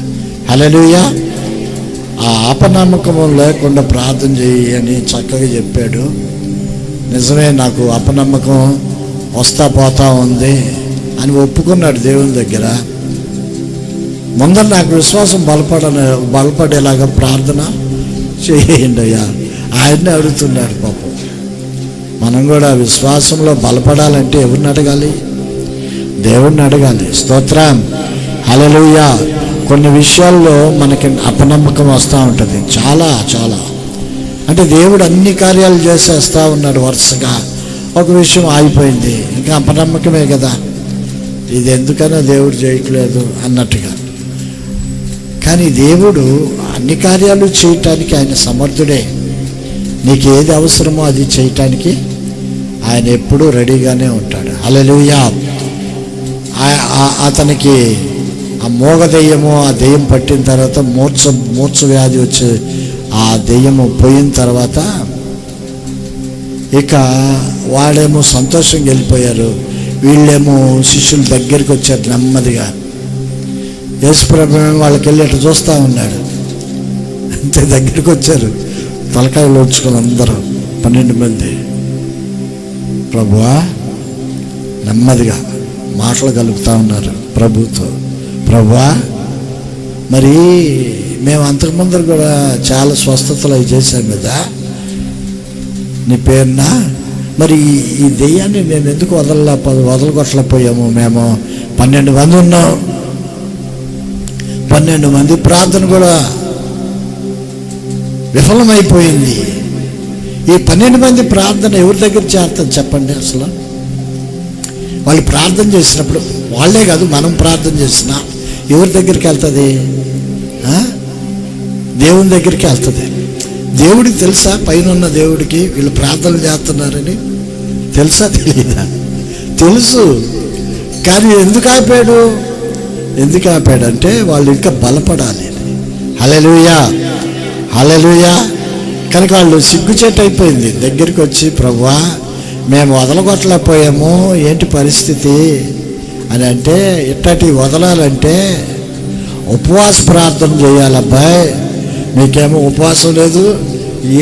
హల్లెలూయా. ఆ అపనమ్మకము లేకుండా ప్రార్థన చేయి అని చక్కగా చెప్పాడు. నిజమే, నాకు అపనమ్మకం వస్తా పోతా ఉంది అని ఒప్పుకున్నాడు దేవుని దగ్గర. ముందర నాకు విశ్వాసం బలపడేలాగా ప్రార్థన చేయండి అయ్యా ఆయన్ని అడుగుతున్నాడు. పాపం మనం కూడా విశ్వాసంలో బలపడాలంటే ఎవరిని అడగాలి? దేవుణ్ణి అడగాలి. స్తోత్రం, హల్లెలూయా. కొన్ని విషయాల్లో మనకి అపనమ్మకం వస్తూ ఉంటుంది. చాలా చాలా అంటే దేవుడు అన్ని కార్యాలు చేసేస్తూ ఉన్నాడు వరుసగా, ఒక విషయం ఆగిపోయింది, ఇంకా అపనమ్మకమే కదా, ఇది ఎందుకనో దేవుడు చేయట్లేదు అన్నట్టుగా. కానీ దేవుడు అన్ని కార్యాలు చేయటానికి ఆయన సమర్థుడే. నీకు ఏది అవసరమో అది చేయటానికి ఆయన ఎప్పుడూ రెడీగానే ఉంటాడు. హల్లెలూయా. అతనికి ఆ మోగ దెయ్యము, ఆ దెయ్యం పట్టిన తర్వాత మూర్ఛ వ్యాధి వచ్చి ఆ దెయ్యము పోయిన తర్వాత ఇక వాడేమో సంతోషంగా వెళ్ళిపోయారు. వీళ్ళేమో శిష్యుల దగ్గరికి వచ్చారు నెమ్మదిగా. యేసుప్రభు వాళ్ళకి వెళ్ళి అట్లా చూస్తూ ఉన్నాడు. అంతే, దగ్గరికి వచ్చారు, తలకాయలు ఉంచుకొని అందరూ 12 మంది. ప్రభువా, నెమ్మదిగా మాటలు కలుపుతూ ఉన్నారు ప్రభుతో. ప్రభువా, మరి మేము అంతకుముందు కూడా చాలా స్వస్థతలు అవి చేశాం కదా నీ పేరున, మరి ఈ దెయ్యాన్ని నేను ఎందుకు వదలగొట్టలేకపోయాము? మేము 12 మంది ఉన్నాం, 12 మంది ప్రార్థన కూడా విఫలమైపోయింది. ఈ 12 మంది ప్రార్థన ఎవరి దగ్గర చేరుతుంది చెప్పండి? అసలు వాళ్ళు ప్రార్థన చేసినప్పుడు, వాళ్ళే కాదు మనం ప్రార్థన చేసినా ఎవరి దగ్గరికి వెళ్తుంది? దేవుని దగ్గరికి వెళ్తుంది. దేవుడికి తెలుసా? పైన ఉన్న దేవుడికి వీళ్ళు ప్రార్థనలు చేస్తున్నారని తెలుసా? తెలియదా? తెలుసు. కానీ ఎందుకు ఆపాడంటే వాళ్ళు ఇంకా బలపడాలి. హల్లెలూయా, హల్లెలూయా. కనుక వాళ్ళు సిగ్గుచేటు అయిపోయింది. దగ్గరికి వచ్చి, ప్రభువా మేము వదలగొట్టలేకపోయాము, ఏంటి పరిస్థితి అని అంటే, ఇట్టటి వదలాలంటే ఉపవాస ప్రార్థన చేయాలబ్బాయి, మీకేమో ఉపవాసం లేదు,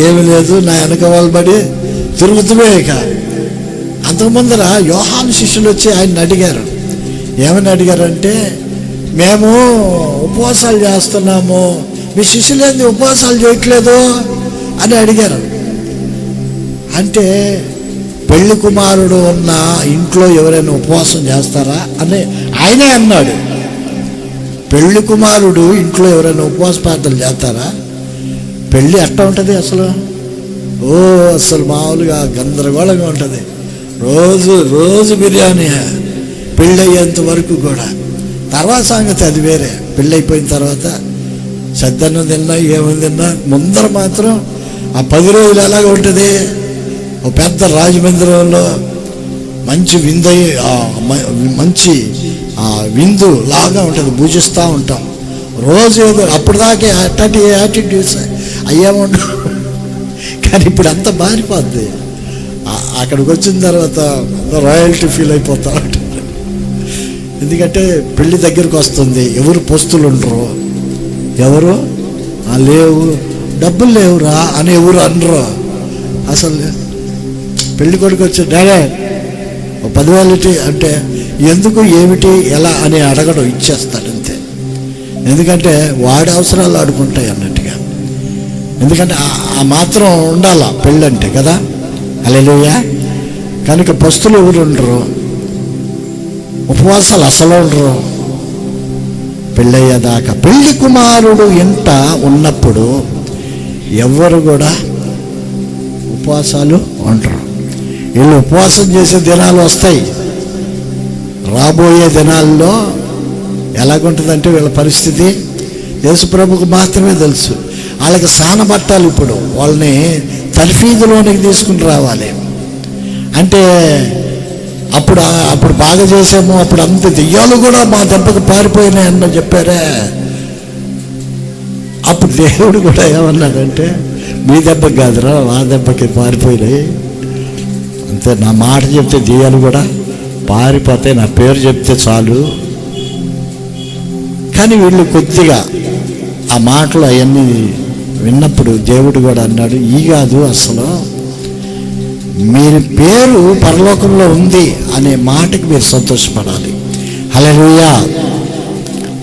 ఏమి లేదు, నా వెనక వాళ్ళబడి తిరుగుతుమే. ఇక అంతకుముందర యోహాను శిష్యులు వచ్చి ఆయన అడిగారు. ఏమని అడిగారంటే, మేము ఉపవాసాలు చేస్తున్నాము, మీ శిష్యులేంది ఉపవాసాలు చేయట్లేదు అని అడిగారు. అంటే పెళ్లి కుమారుడు ఉన్న ఇంట్లో ఎవరైనా ఉపవాసం చేస్తారా అని ఆయనే అన్నాడు. పెళ్లి కుమారుడు ఇంట్లో ఎవరైనా ఉపవాస ప్రార్థనలు చేస్తారా? పెళ్ళి ఎట్లా ఉంటుంది అసలు? అసలు మామూలుగా గందరగోళంగా ఉంటుంది. రోజు బిర్యానీ పెళ్ళి అయ్యేంత వరకు కూడా. తర్వాత సంగతి అది వేరే. పెళ్ళి అయిపోయిన తర్వాత సద్దన్నం తిన్నా ఏమని తిన్నా ముందర మాత్రం ఆ 10 రోజులు ఎలాగ ఉంటుంది? ఒక పెద్ద రాజమందిరంలో మంచి మంచి విందు లాగా ఉంటుంది, పూజిస్తూ ఉంటాం రోజు. ఏదో అప్పటిదాకే అట్లాంటి యాటిట్యూడ్స్ అయ్యేముండవు. కానీ ఇప్పుడు అంతా మారిపోద్ది. అక్కడికి వచ్చిన తర్వాత రాయల్టీ ఫీల్ అయిపోతూ ఉంటుంది. ఎందుకంటే పెళ్లి దగ్గరికి వస్తుంది, ఎవరు పొస్తులు ఉండరు, ఎవరు లేవు, డబ్బులు లేవురా అని ఎవరు అనరు. అసలు పెళ్లి కొడుకు వచ్చి, డాడీ 10,000 అంటే ఎందుకు, ఏమిటి, ఎలా అని అడగడం, ఇచ్చేస్తాడు అంతే. ఎందుకంటే వాడి అవసరాలు ఆడుకుంటాయి అన్నట్టుగా. ఎందుకంటే ఆ మాత్రం ఉండాలా పెళ్ళంటే కదా. హల్లెలూయా. కనుక పస్తులు ఎవరు ఉండరు, ఉపవాసాలు అసలు ఉండరు పెళ్ళయ్యేదాకా. పెళ్లి కుమారుడు ఇంట ఉన్నప్పుడు ఎవ్వరు కూడా ఉపవాసాలు ఉండరు. వీళ్ళు ఉపవాసం చేసే దినాలు వస్తాయి. రాబోయే దినాల్లో ఎలాగుంటుందంటే వీళ్ళ పరిస్థితి యేసుప్రభుకు మాత్రమే తెలుసు. వాళ్ళకి సానబట్టాలి. ఇప్పుడు వాళ్ళని తర్ఫీదులోనికి తీసుకుని రావాలి. అంటే అప్పుడు బాగా చేసాము, అప్పుడు అంత దెయ్యాలు కూడా మా దెబ్బకు పారిపోయినాయి అన్న చెప్పారే. అప్పుడు దేవుడు కూడా ఏమన్నాడంటే, మీ దెబ్బకి కాదురా, మా దెబ్బకి పారిపోయినాయి అంతే. నా మాట చెప్తే దెయ్యాలు కూడా పారిపోతాయి, నా పేరు చెప్తే చాలు. కానీ వీళ్ళు కొద్దిగా ఆ మాటలు అవన్నీ విన్నప్పుడు దేవుడు కూడా అన్నాడు, ఈ కాదు అసలు మీరు పేరు పరలోకంలో ఉంది అనే మాటకి మీరు సంతోషపడాలి. హల్లెలూయా.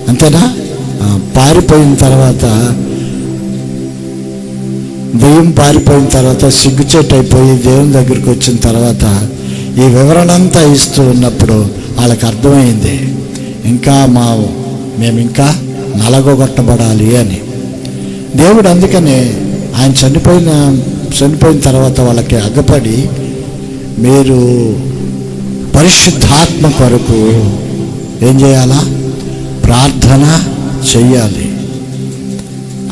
అంతేనా? పారిపోయిన తర్వాత, దెయ్యం పారిపోయిన తర్వాత సిగ్గుచేటు అయిపోయి దేవుని దగ్గరికి వచ్చిన తర్వాత ఈ వివరణ అంతా ఇస్తూ ఉన్నప్పుడు వాళ్ళకి అర్థమైంది, మేము ఇంకా నలగొట్టబడాలి అని. దేవుడు అందుకనే ఆయన చనిపోయిన తర్వాత వాళ్ళకి అగ్గపడి, మీరు పరిశుద్ధాత్మ కొరకు ఏం చేయాలా? ప్రార్థన చెయ్యాలి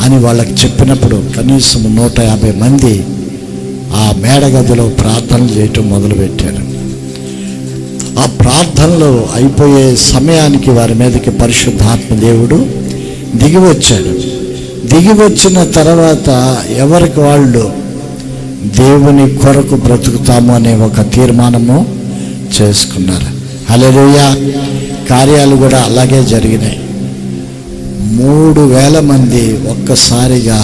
అని వాళ్ళకి చెప్పినప్పుడు కనీసం 150 మంది ఆ మేడగదిలో ప్రార్థనలు చేయటం మొదలుపెట్టారు. ఆ ప్రార్థనలు అయిపోయే సమయానికి వారి మీదకి పరిశుద్ధాత్మ దేవుడు దిగి వచ్చాడు. దిగి వచ్చిన తర్వాత ఎవరికి వాళ్ళు దేవుని కొరకు బ్రతుకుతాము అనే ఒక తీర్మానము చేసుకున్నారు. హల్లెలూయా. కార్యాలు కూడా అలాగే జరిగినాయి. 3,000 మంది ఒక్కసారిగా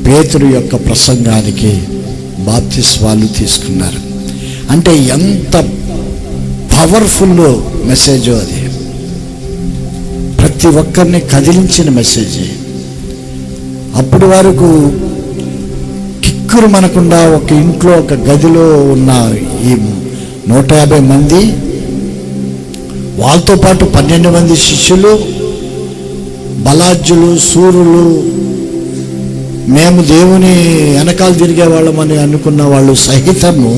పేతురు యొక్క ప్రసంగానికి బాప్తిస్మాలు తీసుకున్నారు. అంటే ఎంత పవర్ఫుల్ మెసేజ్ అది. ప్రతి ఒక్కరిని కదిలించిన మెసేజ్. అప్పటి వరకు కిక్కురు మనకుండా ఒక ఇంట్లో ఒక గదిలో ఉన్న ఈ 150 మంది, వాళ్ళతో పాటు 12 మంది శిష్యులు, బలాజ్యులు, సూరులు, మేము దేవుని వెనకాల తిరిగేవాళ్ళమని అనుకున్న వాళ్ళు సహితము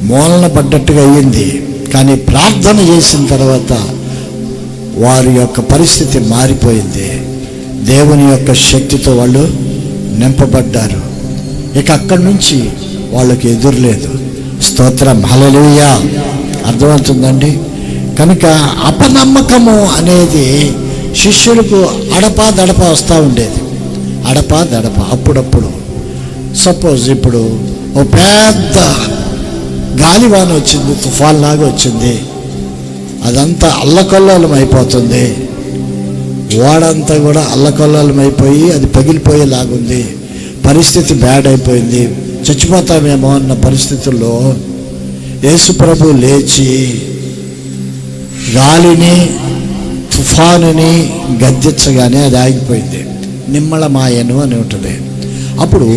మూలన పడ్డట్టుగా అయ్యింది. కానీ ప్రార్థన చేసిన తర్వాత వారి యొక్క పరిస్థితి మారిపోయింది. దేవుని యొక్క శక్తితో వాళ్ళు నింపబడ్డారు. ఇక అక్కడి నుంచి వాళ్ళకి ఎదురులేదు. స్తోత్రం. హల్లెలూయా. అర్థమవుతుందండి? కనుక అపనమ్మకము అనేది శిష్యులకు అడపా వస్తూ ఉండేది. అడపా అప్పుడప్పుడు. సపోజ్ ఇప్పుడు ఓ పెద్ద గాలివాన వచ్చింది, తుఫాన్ లాగా వచ్చింది, అదంతా అల్లకల్లోలం అయిపోతుంది. ఓడంతా కూడా అల్లకల్లోలం అయిపోయి అది పగిలిపోయేలాగుంది, పరిస్థితి బ్యాడ్ అయిపోయింది, చచ్చిపోతామేమో అన్న పరిస్థితుల్లో యేసుప్రభు లేచి గాలిని తుఫానుని గద్దించగానే అది ఆగిపోయింది. నిమ్మళమాయను అని ఉంటుంది. అప్పుడు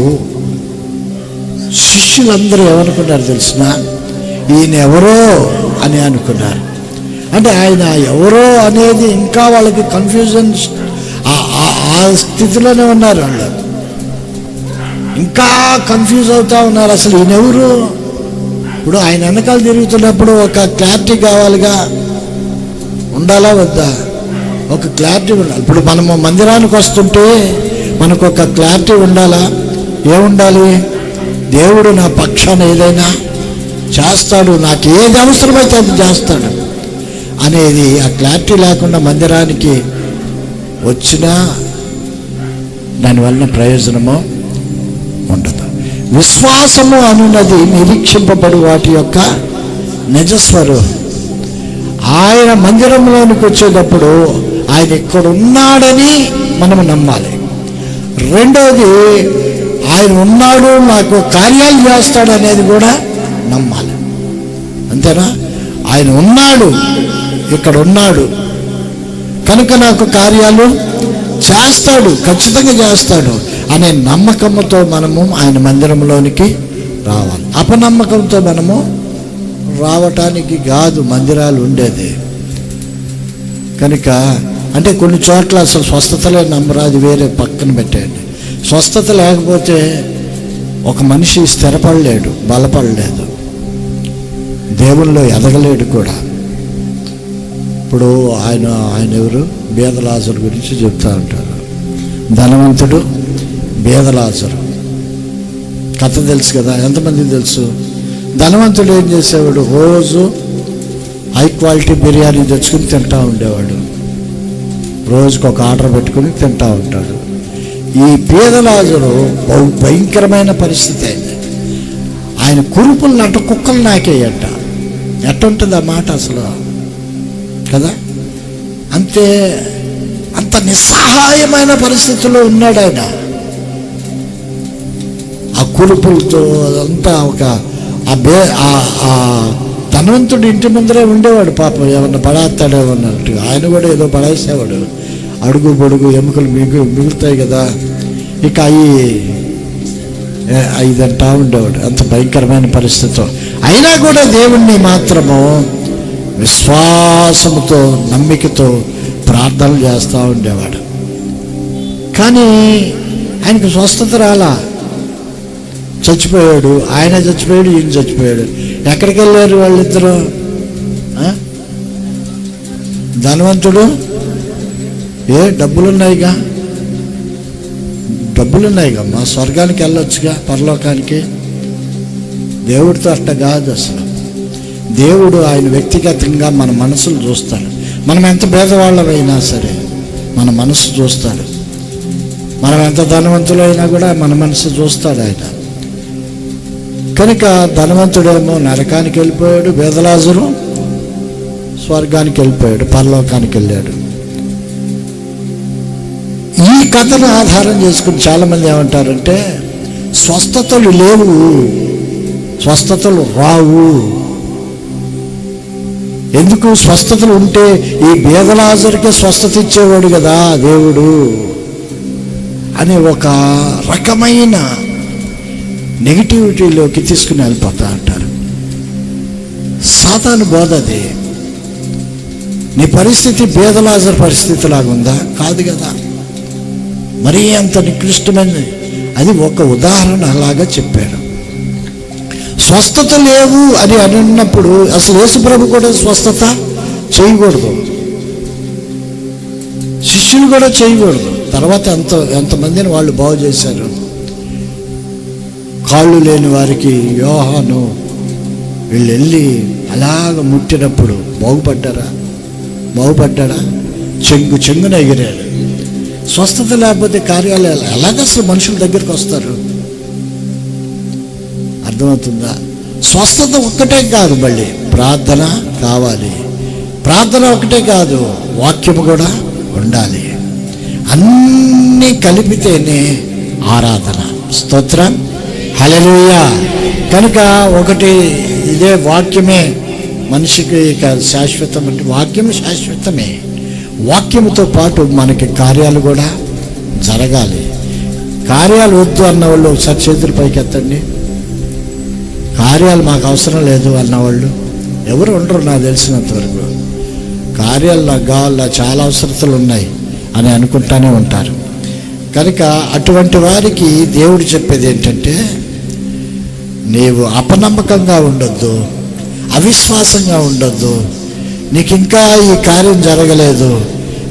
శిష్యులందరూ ఏమనుకున్నారు తెలిసిన? ఈయన ఎవరో అని అనుకున్నారు. అంటే ఆయన ఎవరో అనేది ఇంకా వాళ్ళకి కన్ఫ్యూజన్, ఆ స్థితిలోనే ఉన్నారు. వాళ్ళు ఇంకా కన్ఫ్యూజ్ అవుతూ ఉన్నారు. అసలు ఈయన ఎవరు? ఇప్పుడు ఆయన వెనకాల తిరుగుతున్నప్పుడు ఒక క్లారిటీ కావాలిగా, ఉండాలా వద్దా? ఒక క్లారిటీ ఉండాలి. ఇప్పుడు మనము మందిరానికి వస్తుంటే మనకు ఒక క్లారిటీ ఉండాలా? ఏముండాలి? దేవుడు నా పక్షాన ఏదైనా చేస్తాడు, నాకు ఏది అవసరమైతే అది చేస్తాడు అనేది ఆ క్లారిటీ లేకుండా మందిరానికి వచ్చినా దానివల్ల ప్రయోజనము ఉండదు. విశ్వాసము అనున్నది నిరీక్షింపబడు వాటి యొక్క నిజస్వరూపం. ఆయన మందిరంలోనికి వచ్చేటప్పుడు ఆయన ఇక్కడ ఉన్నాడని మనము నమ్మాలి. రెండోది, ఆయన ఉన్నాడు, నాకు కార్యాలు చేస్తాడు అనేది కూడా నమ్మాలి. అంతేనా? ఆయన ఉన్నాడు, ఇక్కడ ఉన్నాడు కనుక నాకు కార్యాలు చేస్తాడు, ఖచ్చితంగా చేస్తాడు. అనే నమ్మకంతో మనము ఆయన మందిరంలోనికి రావాలి. అపనమ్మకంతో మనము రావటానికి కాదు మందిరాలు ఉండేది. కనుక అంటే కొన్ని చోట్ల అసలు స్వస్థతలే నమ్మరు, అది వేరే పక్కన పెట్టేయండి. స్వస్థత లేకపోతే ఒక మనిషి స్థిరపడలేడు, బలపడలేదు, దేవుల్లో ఎదగలేడు కూడా. ఇప్పుడు ఆయన ఎవరు, బేదలాజరు గురించి చెప్తా ఉంటారు. ధనవంతుడు, బేదలాజరు కథ తెలుసు కదా, ఎంతమందికి తెలుసు? ధనవంతుడు ఏం చేసేవాడు, రోజు హై క్వాలిటీ బిర్యానీ తెచ్చుకుని తింటూ ఉండేవాడు. రోజుకు ఒక ఆర్డర్ పెట్టుకుని తింటూ ఉంటాడు. ఈ పేదలాజరు భయంకరమైన పరిస్థితి అయింది. ఆయన కురుపులు అంట కుక్కలు నాకేయంట. ఎట్టుంటుంది ఆ మాట అసలు కదా? అంతే, అంత నిస్సహాయమైన పరిస్థితుల్లో ఉన్నాడు ఆయన. ఆ కురుపులతో అదంతా ఆ ధనవంతుడు ఇంటి ముందరే ఉండేవాడు. పాపం ఏమన్నా పడేస్తాడేమన్నట్టు ఆయన కూడా ఏదో పడేసేవాడు. అడుగు పొడుగు ఎముకలు మిగులుతాయి కదా, ఇక ఇదంటా ఉండేవాడు. అంత భయంకరమైన పరిస్థితితో అయినా కూడా దేవుణ్ణి మాత్రము విశ్వాసముతో నమ్మికతో ప్రార్థనలు చేస్తూ ఉండేవాడు. కానీ ఆయనకు స్వస్థత రాలా. చచ్చిపోయాడు, ఆయన చచ్చిపోయాడు, ఈయన చచ్చిపోయాడు. ఎక్కడికి వెళ్ళారు వాళ్ళిద్దరూ? ధనవంతుడు డబ్బులున్నాయిగా మా స్వర్గానికి వెళ్ళొచ్చుగా, పరలోకానికి. దేవుడితో అట్ట కాదు అసలు. దేవుడు ఆయన వ్యక్తిగతంగా మన మనసులు చూస్తాడు. మనం ఎంత పేదవాళ్ళమైనా సరే మన మనసు చూస్తాడు. మనం ఎంత ధనవంతులైనా కూడా మన మనసు చూస్తాడు ఆయన. కనుక ధనవంతుడేమో నరకానికి వెళ్ళిపోయాడు, బేదలాజరు స్వర్గానికి వెళ్ళిపోయాడు, పరలోకానికి వెళ్ళాడు. ఈ కథను ఆధారం చేసుకుని చాలామంది ఏమంటారంటే స్వస్థతలు లేవు, స్వస్థతలు రావు. ఎందుకు? స్వస్థతలు ఉంటే ఈ బేదలాజరుకే స్వస్థత ఇచ్చేవాడు కదా దేవుడు అని ఒక రకమైన నెగిటివిటీలోకి తీసుకుని వెళ్ళిపోతా అంటారు. సాతాను బోధ అది. నీ పరిస్థితి బేదలాజరు పరిస్థితి లాగుందా? కాదు కదా. మరీ అంత నికృష్టమైనది. అది ఒక ఉదాహరణ అలాగా చెప్పాడు. స్వస్థత లేవు అని అన్నప్పుడు అసలు యేసుప్రభు కూడా స్వస్థత చేయకూడదు, శిష్యులు కూడా చేయకూడదు. తర్వాత ఎంతమందిని వాళ్ళు బాగు చేశారు. కాళ్ళు లేని వారికి యోహాను వీళ్ళు వెళ్ళి అలాగ ముట్టినప్పుడు బాగుపడ్డాడా? చెంగున ఎగిరాడు. స్వస్థత లేకపోతే కార్యాలు ఎలాగ అసలు మనుషుల దగ్గరికి వస్తారు? అర్థమవుతుందా? స్వస్థత ఒక్కటే కాదు, మళ్ళీ ప్రార్థన కావాలి. ప్రార్థన ఒకటే కాదు, వాక్యము కూడా ఉండాలి. అన్నీ కలిపితేనే ఆరాధన. స్తోత్రం, హల్లెలూయా. కనుక ఒకటి ఇదే వాక్యమే మనిషికి శాశ్వతం. అంటే వాక్యం శాశ్వతమే. వాక్యముతో పాటు మనకి కార్యాలు కూడా జరగాలి. కార్యాలు వద్దు అన్నవాళ్ళు ఒకసారి చేతులు పైకి ఎత్తండి. కార్యాలు మాకు అవసరం లేదు అన్నవాళ్ళు ఎవరు ఉండరు నాకు తెలిసినంత వరకు. కార్యాలు నాకు కావాలా, చాలా అవసరతలు ఉన్నాయి అని అనుకుంటానే ఉంటారు. కనుక అటువంటి వారికి దేవుడు చెప్పేది ఏంటంటే, నీవు అపనమ్మకంగా ఉండొద్దు, అవిశ్వాసంగా ఉండొద్దు. నీకు ఇంకా ఈ కార్యం జరగలేదు,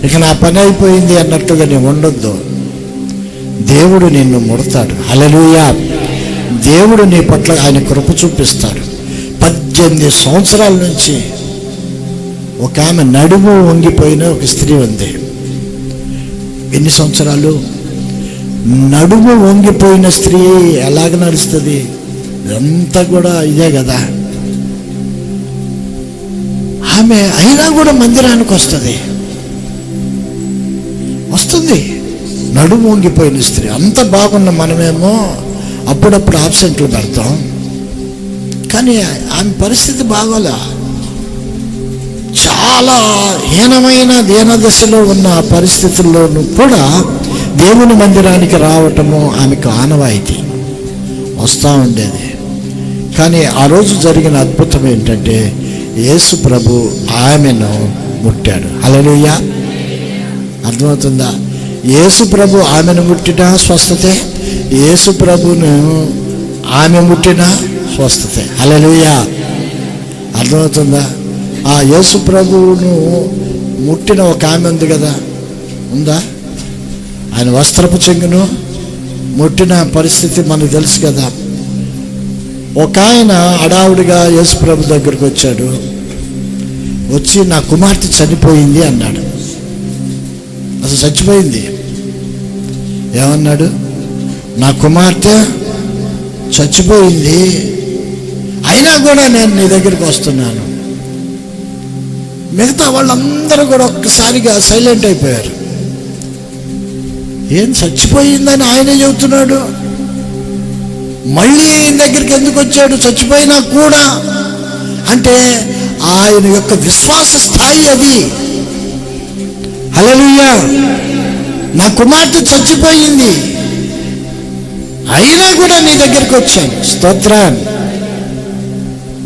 ఇక నా పని అయిపోయింది అన్నట్టుగా నీవు ఉండొద్దు. దేవుడు నిన్ను ముడతాడు. హల్లెలూయా. దేవుడు నీ పట్ల ఆయన కృప చూపిస్తాడు. 18 సంవత్సరాల నుంచి ఒక ఆమె నడుము వంగిపోయిన ఒక స్త్రీ ఉంది. ఎన్ని సంవత్సరాలు? నడుము వంగిపోయిన స్త్రీ ఎలాగ నడుస్తుంది? ఇదంతా కూడా ఇదే కదా. ఆమె అయినా కూడా మందిరానికి వస్తుంది. నడుము వంగిపోయిన స్త్రీ. అంత బాగున్న మనమేమో అప్పుడప్పుడు ఆబ్సెంట్లు పెడతాం. కానీ ఆమె పరిస్థితి బాగోలే. చాలా హీనమైన దీనదశలో ఉన్న పరిస్థితుల్లోనూ కూడా దేవుని మందిరానికి రావటము ఆమెకు ఆనవాయితీ, వస్తూ ఉండేది. కానీ ఆ రోజు జరిగిన అద్భుతం ఏంటంటే యేసు ప్రభు ఆమెను ముట్టాడు. హల్లెలూయా. అర్థమవుతుందా? యేసు ప్రభు ఆమెను ముట్టినా స్వస్థతే, యేసు ప్రభును ఆమె ముట్టినా స్వస్థతే. హల్లెలూయా. అర్థమవుతుందా? ఆ యేసు ప్రభువును ముట్టిన ఒక ఆమె ఉంది కదా, ఉందా? ఆయన వస్త్రపు చెంగును ముట్టిన పరిస్థితి మనకు తెలుసు కదా. ఒక ఆయన హడావుడిగా యేసు ప్రభు దగ్గరికి వచ్చాడు. వచ్చి నా కుమార్తె చనిపోయింది అన్నాడు. అసలు చచ్చిపోయింది. ఏమన్నాడు? నా కుమార్తె చచ్చిపోయింది, అయినా కూడా నేను నీ దగ్గరికి వస్తున్నాను. మిగతా వాళ్ళందరూ కూడా ఒక్కసారిగా సైలెంట్ అయిపోయారు. ఏం చచ్చిపోయిందని ఆయనే చెబుతున్నాడు, మళ్ళీ ఈయన దగ్గరికి ఎందుకు వచ్చాడు చచ్చిపోయినా కూడా? అంటే ఆయన యొక్క విశ్వాస స్థాయి అది. హల్లెలూయా. నా కుమార్తె చచ్చిపోయింది, అయినా కూడా నీ దగ్గరికి వచ్చాను. స్తోత్రం.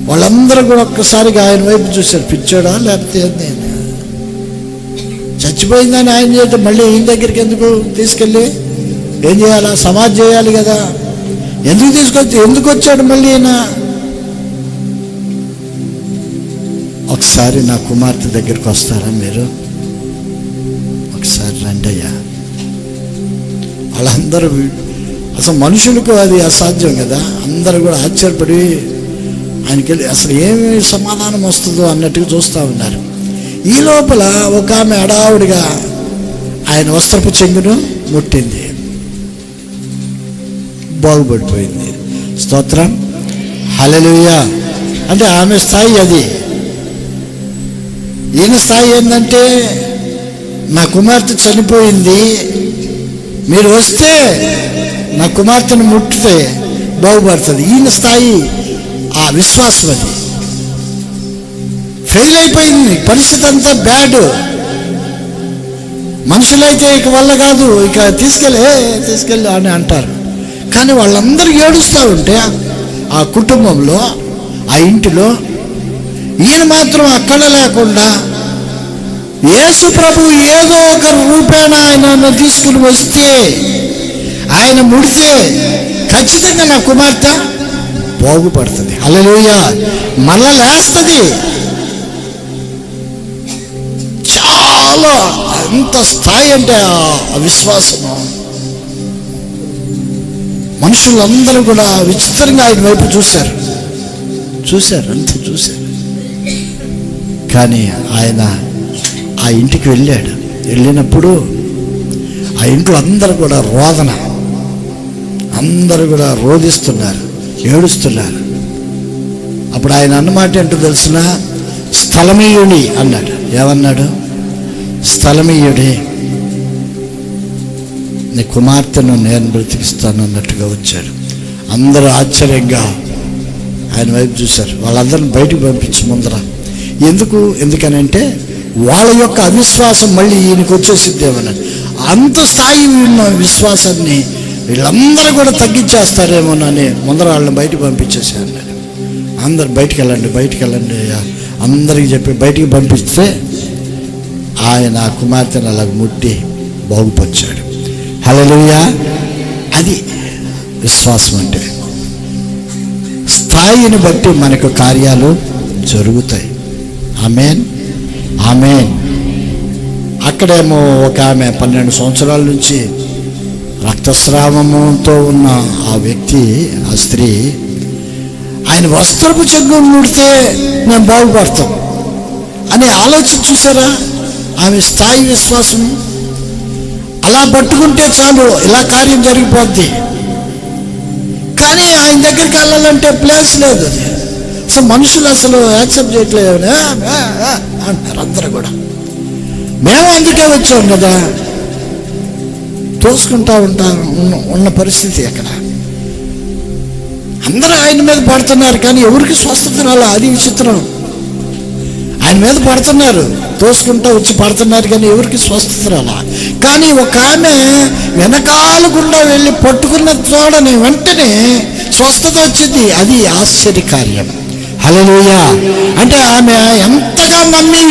వాళ్ళందరూ కూడా ఒక్కసారిగా ఆయన వైపు చూశారు. పిచ్చాడా లేకపోతే ఏంది? చచ్చిపోయిందని ఆయన చేస్తే మళ్ళీ ఈయన దగ్గరికి ఎందుకు తీసుకెళ్ళి ఏం చేయాలా? సమాధి చేయాలి కదా. ఎందుకు వచ్చాడు మళ్ళీ ఈయన? ఒకసారి నా కుమార్తె దగ్గరికి వస్తారా మీరు? ఒకసారి రండి అయ్యా. వాళ్ళందరూ అసలు మనుషులకు అది అసాధ్యం కదా. అందరూ కూడా ఆశ్చర్యపడి ఆయనకి అసలు ఏమి సమాధానం వస్తుందో అన్నట్టుగా చూస్తూ ఉన్నారు. ఈ లోపల ఒక ఆమె హడావుడిగా ఆయన వస్త్రపు చెంగును ముట్టింది, బాగుపడిపోయింది. స్తోత్రం. హల్లెలూయా. అంటే ఆమె స్థాయి అది. ఈయన స్థాయి ఏంటంటే నా కుమార్తె చనిపోయింది, మీరు వస్తే నా కుమార్తెను ముట్టితే బాగుపడుతుంది. ఈయన స్థాయి ఆ విశ్వాసం అది. ఫెయిల్ అయిపోయింది, పరిస్థితి అంతా బ్యాడ్. మనుషులైతే ఇక వల్ల కాదు, ఇక తీసుకెళ్ళి అని అంటారు. కానీ వాళ్ళందరూ ఏడుస్తూ ఉంటే ఆ కుటుంబంలో, ఆ ఇంటిలో ఈయన మాత్రం అక్కడ లేకుండా యేసు ప్రభు ఏదో ఒక రూపేణ ఆయన తీసుకుని వస్తే, ఆయన ముడితే ఖచ్చితంగా నా కుమార్తె బాగుపడుతుంది. హల్లెలూయా. మళ్ళా లేస్తుంది. చాలా ఎంత స్థాయి అంటే ఆ విశ్వాసము. మనుషులందరూ కూడా విచిత్రంగా ఆయన వైపు చూశారు. అంతే చూశారు. కానీ ఆయన ఆ ఇంటికి వెళ్ళాడు. వెళ్ళినప్పుడు ఆ ఇంట్లో అందరూ కూడా రోదన, అందరూ కూడా రోధిస్తున్నారు, ఏడుస్తున్నారు. అప్పుడు ఆయన అన్నమాట ఏంటో తెలిసిన? స్థలమీయుడి అన్నాడు. ఏమన్నాడు? స్థలమీయుడి, నీ కుమార్తెను నేను బ్రతికిస్తాను అన్నట్టుగా వచ్చాడు. అందరూ ఆశ్చర్యంగా ఆయన వైపు చూశారు. వాళ్ళందరిని బయటికి పంపించి ముందర. ఎందుకనంటే వాళ్ళ యొక్క అవిశ్వాసం మళ్ళీ ఈయనకు వచ్చేసిద్దేమోనని. అంత స్థాయి ఉన్న విశ్వాసాన్ని వీళ్ళందరూ కూడా తగ్గించేస్తారేమోనని ముందర వాళ్ళని బయటికి పంపించేసారు. అందరు బయటికి వెళ్ళండి అందరికి చెప్పి బయటికి పంపిస్తే ఆయన కుమార్తెను అలా ముట్టి బాగుపరిచాడు. హల్లెలూయా. అది విశ్వాసం అంటే. స్థాయిని బట్టి మనకు కార్యాలు జరుగుతాయి. ఆమేన్, ఆమేన్. అక్కడేమో ఒక ఆమె 12 సంవత్సరాల నుంచి రక్తస్రావముతో ఉన్న ఆ వ్యక్తి, ఆ స్త్రీ, ఆయన వస్త్రపు చెంగు ముడితే మేము బాగుపడతాం అని ఆలోచన. చూసారా ఆమె స్థాయి విశ్వాసం? అలా పట్టుకుంటే చాలు, ఇలా కార్యం జరిగిపోద్ది. కానీ ఆయన దగ్గరికి వెళ్ళాలంటే ప్లేస్ లేదు. అసలు మనుషులు అసలు యాక్సెప్ట్ చేయట్లేదు అంటారు అందరూ కూడా. మేము అందుకే వచ్చాం కదా, తోసుకుంటా ఉన్న పరిస్థితి అక్కడ. అందరూ ఆయన మీద పడుతున్నారు కానీ ఎవరికి స్వస్థత రాలా. అది విచిత్రం. ఆయన మీద పడుతున్నారు, తోసుకుంటా వచ్చి పడుతున్నారు కానీ ఎవరికి స్వస్థత రాలా. కానీ ఒక ఆమె వెనకాల గుండా వెళ్ళి పట్టుకున్న చూడని వెంటనే స్వస్థత వచ్చింది. అది ఆశ్చర్యకార్యం. హల్లెలూయా. అంటే ఆమె ఎంతగా నమ్మి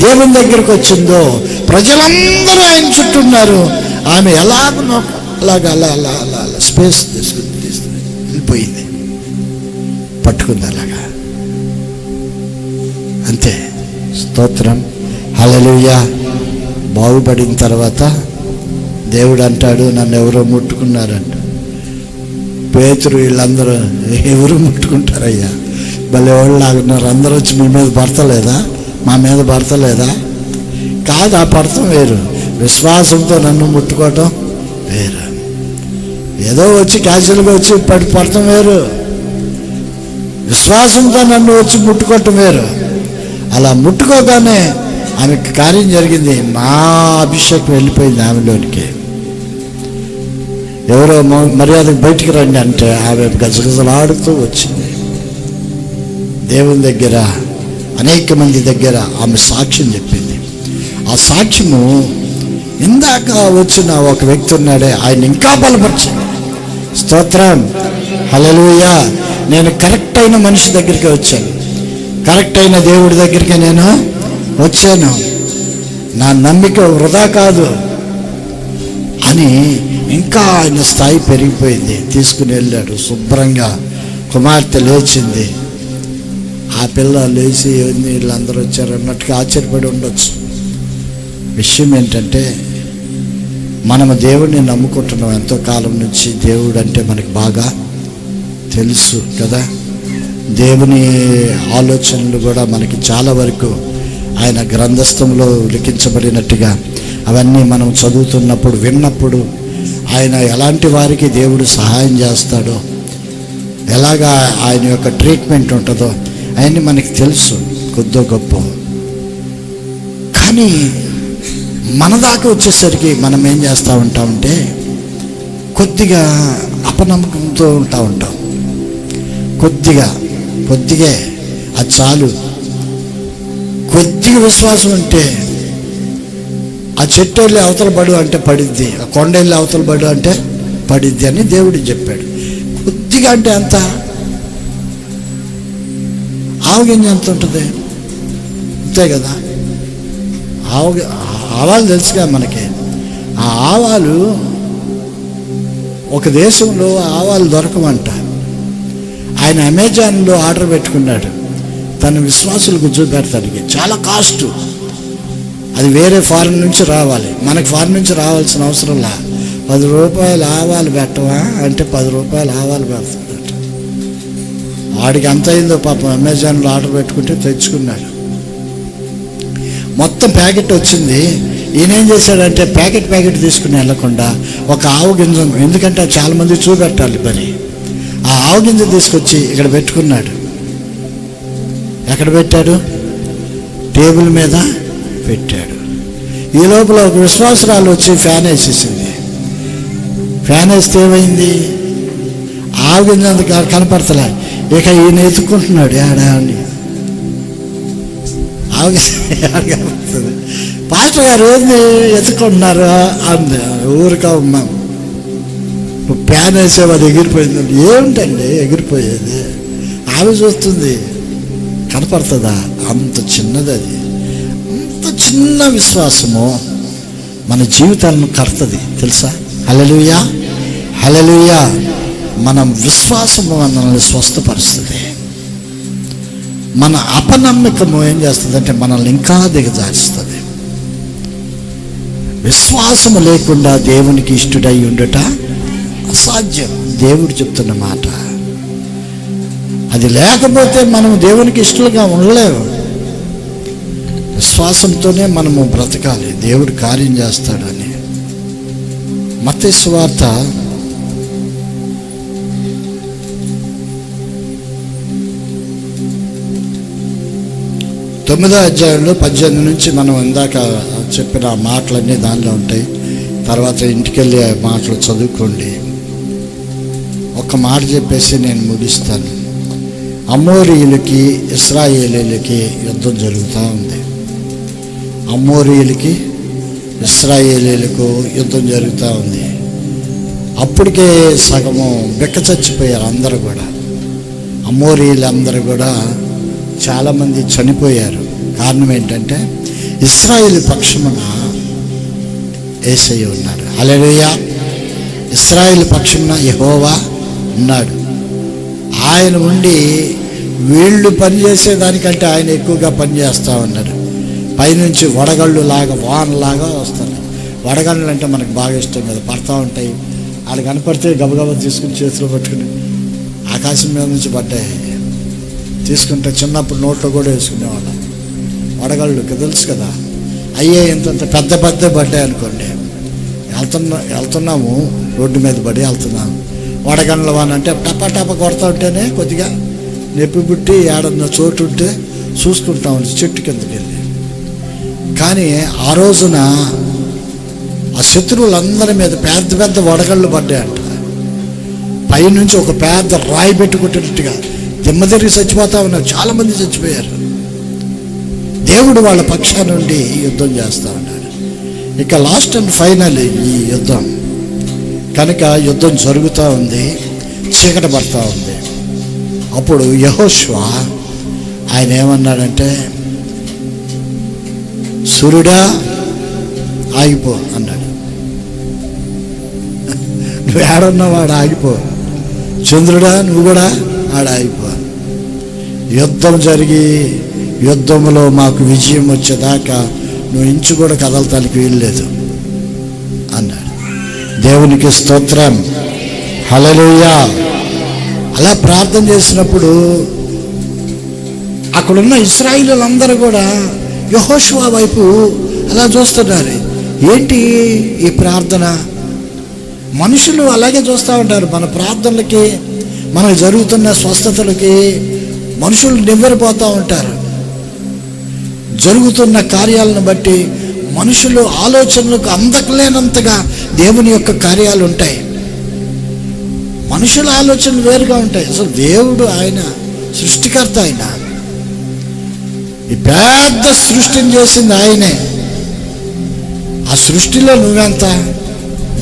దేవుని దగ్గరికి వచ్చిందో, ప్రజలందరూ ఆయన చుట్టూ ఉన్నారు. ఆమె ఎలాగో అలాగా అలా అలా అలా అలా స్పేస్ తీసుకుని వెళ్ళిపోయింది, పట్టుకుంది అలాగా. అంతే. స్తోత్రం. హల్లెలూయా. బాగుపడిన తర్వాత దేవుడు అంటాడు, నన్ను ఎవరో ముట్టుకున్నారంట. పేతురు వీళ్ళందరూ, ఎవరు ముట్టుకుంటారయ్యా, భలే వాళ్ళు లాగున్నారు, అందరూ వచ్చి మీ మీద పడతలేదా, మా మీద పడతలేదా? కాదు, ఆ పడతాం వేరు, విశ్వాసంతో నన్ను ముట్టుకోవటం వేరు. ఏదో వచ్చి క్యాజువల్గా వచ్చి పడతాం వేరు, విశ్వాసంతో నన్ను వచ్చి ముట్టుకోవటం వేరు. అలా ముట్టుకోగానే ఆమెకు కార్యం జరిగింది. మా అభిషేకం వెళ్ళిపోయింది ఆమెలోనికి. ఎవరో మర్యాదకు బయటికి రండి అంటే ఆమె గజగజలాడుతూ వచ్చింది. దేవుని దగ్గర, అనేక మంది దగ్గర ఆమె సాక్ష్యం చెప్పింది. ఆ సాక్ష్యము ఇందాక వచ్చిన ఒక వ్యక్తి ఉన్నాడే, ఆయన ఇంకా బలపరిచింది. స్తోత్రం. హల్లెలూయా. నేను కరెక్ట్ అయిన మనిషి దగ్గరికి వచ్చాను, కరెక్ట్ అయిన దేవుడి దగ్గరికి నేను వచ్చాను, నా నమ్మిక వృధా కాదు అని ఇంకా ఆయన స్థాయి పెరిగిపోయింది. తీసుకుని వెళ్ళాడు శుభ్రంగా. కుమార్తె లేచింది. ఆ పిల్ల లేచి వీళ్ళందరూ వచ్చారు అన్నట్టుగా ఆశ్చర్యపడి ఉండొచ్చు. విషయం ఏంటంటే, మనము దేవుడిని నమ్ముకుంటున్నాం ఎంతో కాలం నుంచి. దేవుడు అంటే మనకి బాగా తెలుసు కదా. దేవుని ఆలోచనలు కూడా మనకి చాలా వరకు ఆయన గ్రంథస్థంలో లిఖించబడినట్టుగా అవన్నీ మనం చదువుతున్నప్పుడు, విన్నప్పుడు, ఆయన ఎలాంటి వారికి దేవుడు సహాయం చేస్తాడో, ఎలాగా ఆయన యొక్క ట్రీట్మెంట్ ఉంటుందో అవన్నీ మనకి తెలుసు కొద్దో గొప్ప. కానీ మన దాకా వచ్చేసరికి మనం ఏం చేస్తూ ఉంటామంటే, కొద్దిగా అపనమ్మకంతో ఉంటాం. కొద్దిగా అది చాలు. కొద్దిగా విశ్వాసం ఉంటే, ఆ చెట్టు వెళ్ళి అవతల పడు అంటే పడిద్ది, ఆ కొండ వెళ్ళి అవతల పడు అంటే పడిద్ది అని దేవుడు చెప్పాడు. కొద్దిగా అంటే ఎంత? ఆవగింజ ఎంత ఉంటుంది? అంతే కదా. ఆవాలు తెలుసుగా మనకి. ఆ ఆవాలు ఒక దేశంలో ఆవాలు దొరకమంట. ఆయన అమెజాన్లో ఆర్డర్ పెట్టుకున్నాడు. తన విశ్వాసులకు చూపెడతానికి చాలా కాస్ట్. అది వేరే ఫారిన్ నుంచి రావాలి, మనకి ఫారిన్ నుంచి రావాల్సిన అవసరంలా. 10 రూపాయలు ఆవాలు పెట్టవా అంటే 10 రూపాయలు ఆవాలు పెడతాడట. వాడికి ఎంత అయిందో పాపం. అమెజాన్లో ఆర్డర్ పెట్టుకుంటే తెచ్చుకున్నాడు. మొత్తం ప్యాకెట్ వచ్చింది. ఈయన ఏం చేశాడంటే ప్యాకెట్ తీసుకుని వెళ్ళకుండా ఒక ఆవు గింజ, ఎందుకంటే చాలామంది చూపెట్టాలి మరి, ఆ ఆవు గింజ తీసుకొచ్చి ఇక్కడ పెట్టుకున్నాడు. ఎక్కడ పెట్టాడు? టేబుల్ మీద పెట్టాడు. ఈ లోపల ఒక విశ్వాసురాలు వచ్చి ఫ్యాన్ వేసేసింది. ఫ్యాన్ వేస్తే ఏమైంది? ఆవు గింజ అంత కనపడతలే. ఇక ఈయన ఎత్తుక్కుంటున్నాడు ఏడా అని. ఆవు గింజ కనపడుతుంది. పాస్టర్ గారు ఏంది ఎత్తుకుంటున్నారు అంది. ఊరికా ఉన్నాం. ఫ్యాన్ వేసే అది ఎగిరిపోయింది. ఏమిటండి ఎగిరిపోయేది? ఆమె చూస్తుంది, కనపడుతుందా? అంత చిన్నది అది. అంత చిన్న విశ్వాసము మన జీవితాలను కడుతుంది తెలుసా. హల్లెలూయా. హల్లెలూయా. మన విశ్వాసము మనల్ని స్వస్థపరుస్తుంది. మన అపనమ్మకము ఏం చేస్తుంది అంటే మనల్ని ఇంకా దిగజారుస్తుంది. విశ్వాసము లేకుండా దేవునికి ఇష్టడై ఉండుట అసాధ్యం. దేవుడు చెప్తున్న మాట. అది లేకపోతే మనం దేవునికి ఇష్టలుగా ఉండలేము. విశ్వాసంతోనే మనము బ్రతకాలి, దేవుడు కార్యం చేస్తాడని. మత్తయి సువార్త 9వ అధ్యాయంలో 18 నుంచి మనం ఇందాక చెప్పిన మాటలన్నీ దానిలో ఉంటాయి. తర్వాత ఇంటికి వెళ్ళి ఆ మాటలు చదువుకోండి. ఒక మాట చెప్పేసి నేను ముగిస్తాను. అమోరీయులకి ఇశ్రాయేలీయులకి యుద్ధం జరుగుతూ ఉంది. అమోరీయులకి ఇశ్రాయేలీలకు యుద్ధం జరుగుతూ ఉంది. అప్పటికే సగము బిక్క చచ్చిపోయారు అందరూ కూడా. అమోరీలందరూ కూడా చాలామంది చనిపోయారు. కారణం ఏంటంటే ఇశ్రాయేలు పక్షమున యేసయ్య ఉన్నాడు. హల్లెలూయా. ఇశ్రాయేలు పక్షమున యెహోవా ఉన్నాడు. ఆయన ఉండి వీళ్ళు పనిచేసేదానికంటే ఆయన ఎక్కువగా పనిచేస్తూ ఉన్నారు. పైనుంచి వడగళ్ళు లాగా వానలాగా వస్తారు. వడగళ్ళు అంటే మనకు బాగా ఇష్టం కదా, పడతా ఉంటాయి. వాళ్ళు కనపడితే గబగబా తీసుకుని చేతిలో పట్టుకుని ఆకాశం మీద నుంచి పడ్డాయి. తీసుకుంటే చిన్నప్పుడు నోట్లో కూడా వేసుకునేవాళ్ళం. వడగళ్ళు తెలుసు కదా, అయ్యే ఇంతంత పెద్ద పెద్ద పడ్డాయి అనుకోండి. వెళ్తున్నాము రోడ్డు మీద పడి వెళ్తున్నాము. వడగండ్ల వాన అంటే టపా టపా కొడతా ఉంటేనే కొద్దిగా నొప్పి పుట్టి ఏడన్న చోటు ఉంటే చూసుకుంటాం చెట్టు కిందకి వెళ్ళి. కానీ ఆ రోజున ఆ శత్రువులందరి మీద పెద్ద పెద్ద వడగళ్ళు పడ్డాయంట. పైనుంచి ఒక పెద్ద రాయి పెట్టుకుంటున్నట్టుగా దిమ్మ తిరిగి చచ్చిపోతా ఉన్నారు. చాలామంది చచ్చిపోయారు. దేవుడు వాళ్ళ పక్షా నుండి యుద్ధం చేస్తూ ఉన్నాడు. ఇక లాస్ట్ అండ్ ఫైనల్ ఈ యుద్ధం కనుక యుద్ధం జరుగుతూ ఉంది, చీకటి పడుతూ ఉంది. అప్పుడు యెహోషువ ఆయన ఏమన్నాడంటే, సూర్యుడా ఆగిపో అన్నాడు. నువ్వు ఏడున్నావు ఆడ ఆగిపో. చంద్రుడా నువ్వు కూడా ఆడ ఆగిపో. యుద్ధం జరిగి యుద్ధంలో మాకు విజయం వచ్చేదాకా నువ్వు ఇంచు కూడా కదలటానికి వీల్లేదు అన్నాడు. దేవునికి స్తోత్రం. హల్లెలూయా. అలా ప్రార్థన చేసినప్పుడు అక్కడున్న ఇశ్రాయేలీయులందరూ కూడా యెహోషువ వైపు అలా చూస్తున్నారు. ఏంటి ఈ ప్రార్థన? మనుషులు అలాగే చూస్తూ ఉంటారు. మన ప్రార్థనలకి, మనకు జరుగుతున్న స్వస్థతలకి మనుషులు నివ్వెరపోతూ ఉంటారు. జరుగుతున్న కార్యాలను బట్టి మనుషులు ఆలోచనలకు అందకలేనంతగా దేవుని యొక్క కార్యాలు ఉంటాయి. మనుషుల ఆలోచనలు వేరుగా ఉంటాయి. అసలు దేవుడు ఆయన సృష్టికర్త. ఆయన ఈ పెద్ద సృష్టిని చేసింది ఆయనే. ఆ సృష్టిలో నువ్వెంత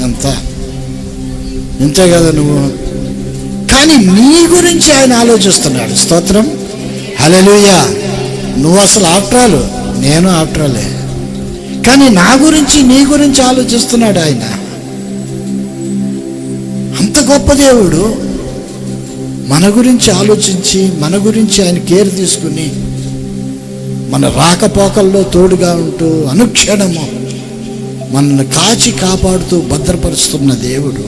ఎంత ఇంతే కదా నువ్వు. కానీ నీ గురించి ఆయన ఆలోచిస్తున్నాడు. స్తోత్రం. హల్లెలూయా. నువ్వు అసలు ఆఫ్టరాలు, నేను ఆఫ్టరాలే. కానీ నా గురించి, నీ గురించి ఆలోచిస్తున్నాడు ఆయన. అంత గొప్ప దేవుడు మన గురించి ఆలోచించి, మన గురించి ఆయన కేర్ తీసుకుని, మన రాకపోకల్లో తోడుగా ఉంటూ అనుక్షణము మనల్ని కాచి కాపాడుతూ భద్రపరుస్తున్న దేవుడు.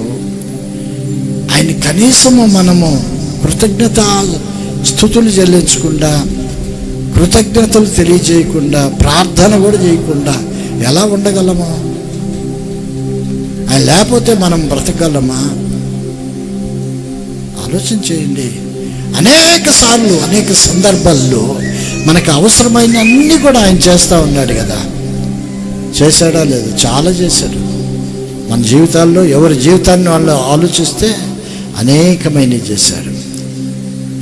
ఆయన కనీసము మనము కృతజ్ఞత స్తుతులు చెల్లించకుండా, కృతజ్ఞతలు తెలియజేయకుండా, ప్రార్థన కూడా చేయకుండా ఎలా ఉండగలమో? ఆయన లేకపోతే మనం బ్రతకగలమా? ఆలోచన చేయండి. అనేక సార్లు, అనేక సందర్భాల్లో మనకు అవసరమైన అన్నీ కూడా ఆయన చేస్తూ ఉన్నాడు కదా. చేశాడా లేదు? చాలా చేశాడు. మన జీవితాల్లో ఎవరి జీవితాన్ని వాళ్ళు ఆలోచిస్తే అనేకమైనవి చేశాడు.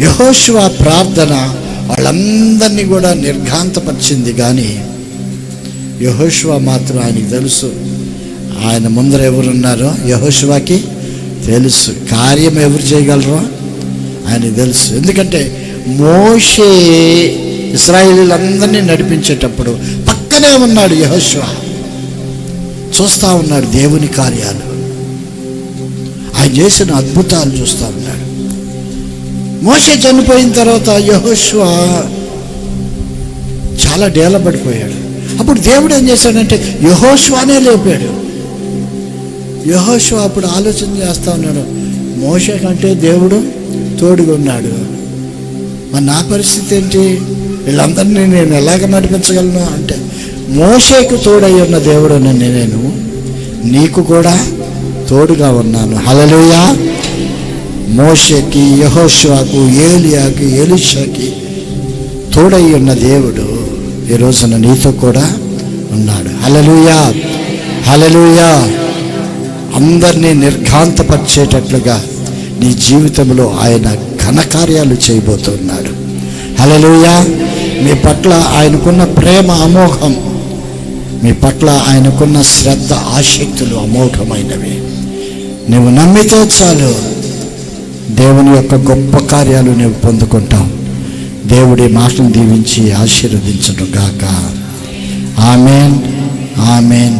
యెహోషువ ప్రార్థన వాళ్ళందరినీ కూడా నిర్ఘాంతపరిచింది. కానీ యెహోషువ మాత్రం ఆయనకి తెలుసు ఆయన ముందర ఎవరున్నారో. యెహోషువకి తెలుసు కార్యం ఎవరు చేయగలరో ఆయనకి తెలుసు. ఎందుకంటే మోషే ఇశ్రాయేలీయులందరినీ నడిపించేటప్పుడు పక్కనే ఉన్నాడు యెహోషువ. చూస్తూ ఉన్నాడు దేవుని కార్యాలు, ఆయన చేసిన అద్భుతాలు చూస్తూ ఉన్నాడు. మోషే చనిపోయిన తర్వాత యెహోషువ చాలా డేలబడిపోయాడు. అప్పుడు దేవుడు ఏం చేశాడంటే యెహోషువనే లేపాడు. యెహోషువ అప్పుడు ఆలోచన చేస్తూ ఉన్నాడు, మోషే కంటే దేవుడు తోడుగా ఉన్నాడు. మరి నా పరిస్థితి ఏంటి? వీళ్ళందరినీ నేను ఎలాగ నడిపించగలను అంటే, మోషేకు తోడై ఉన్న దేవుడు నేను నీకు కూడా తోడుగా ఉన్నాను. హల్లెలూయా. మోషేకి, యెహోషువకు, ఏలియాకి, ఎలీషాకి తోడై ఉన్న దేవుడు ఈ రోజున నీతో కూడా ఉన్నాడు. హల్లెలూయా. హల్లెలూయా. అందరినీ నిర్ఘాంతపరిచేటట్లుగా నీ జీవితంలో ఆయన ఘనకార్యాలు చేయబోతున్నాడు. హల్లెలూయా. మీ పట్ల ఆయనకున్న ప్రేమ అమోఘం. మీ పట్ల ఆయనకున్న శ్రద్ధ, ఆసక్తులు అమోఘమైనవి. నువ్వు నమ్మితే చాలు, దేవుని యొక్క గొప్ప కార్యాలు నువ్వు పొందుకుంటావు. దేవుడి మాటను దీవించి ఆశీర్వదించును గాక. ఆమేన్, ఆమేన్.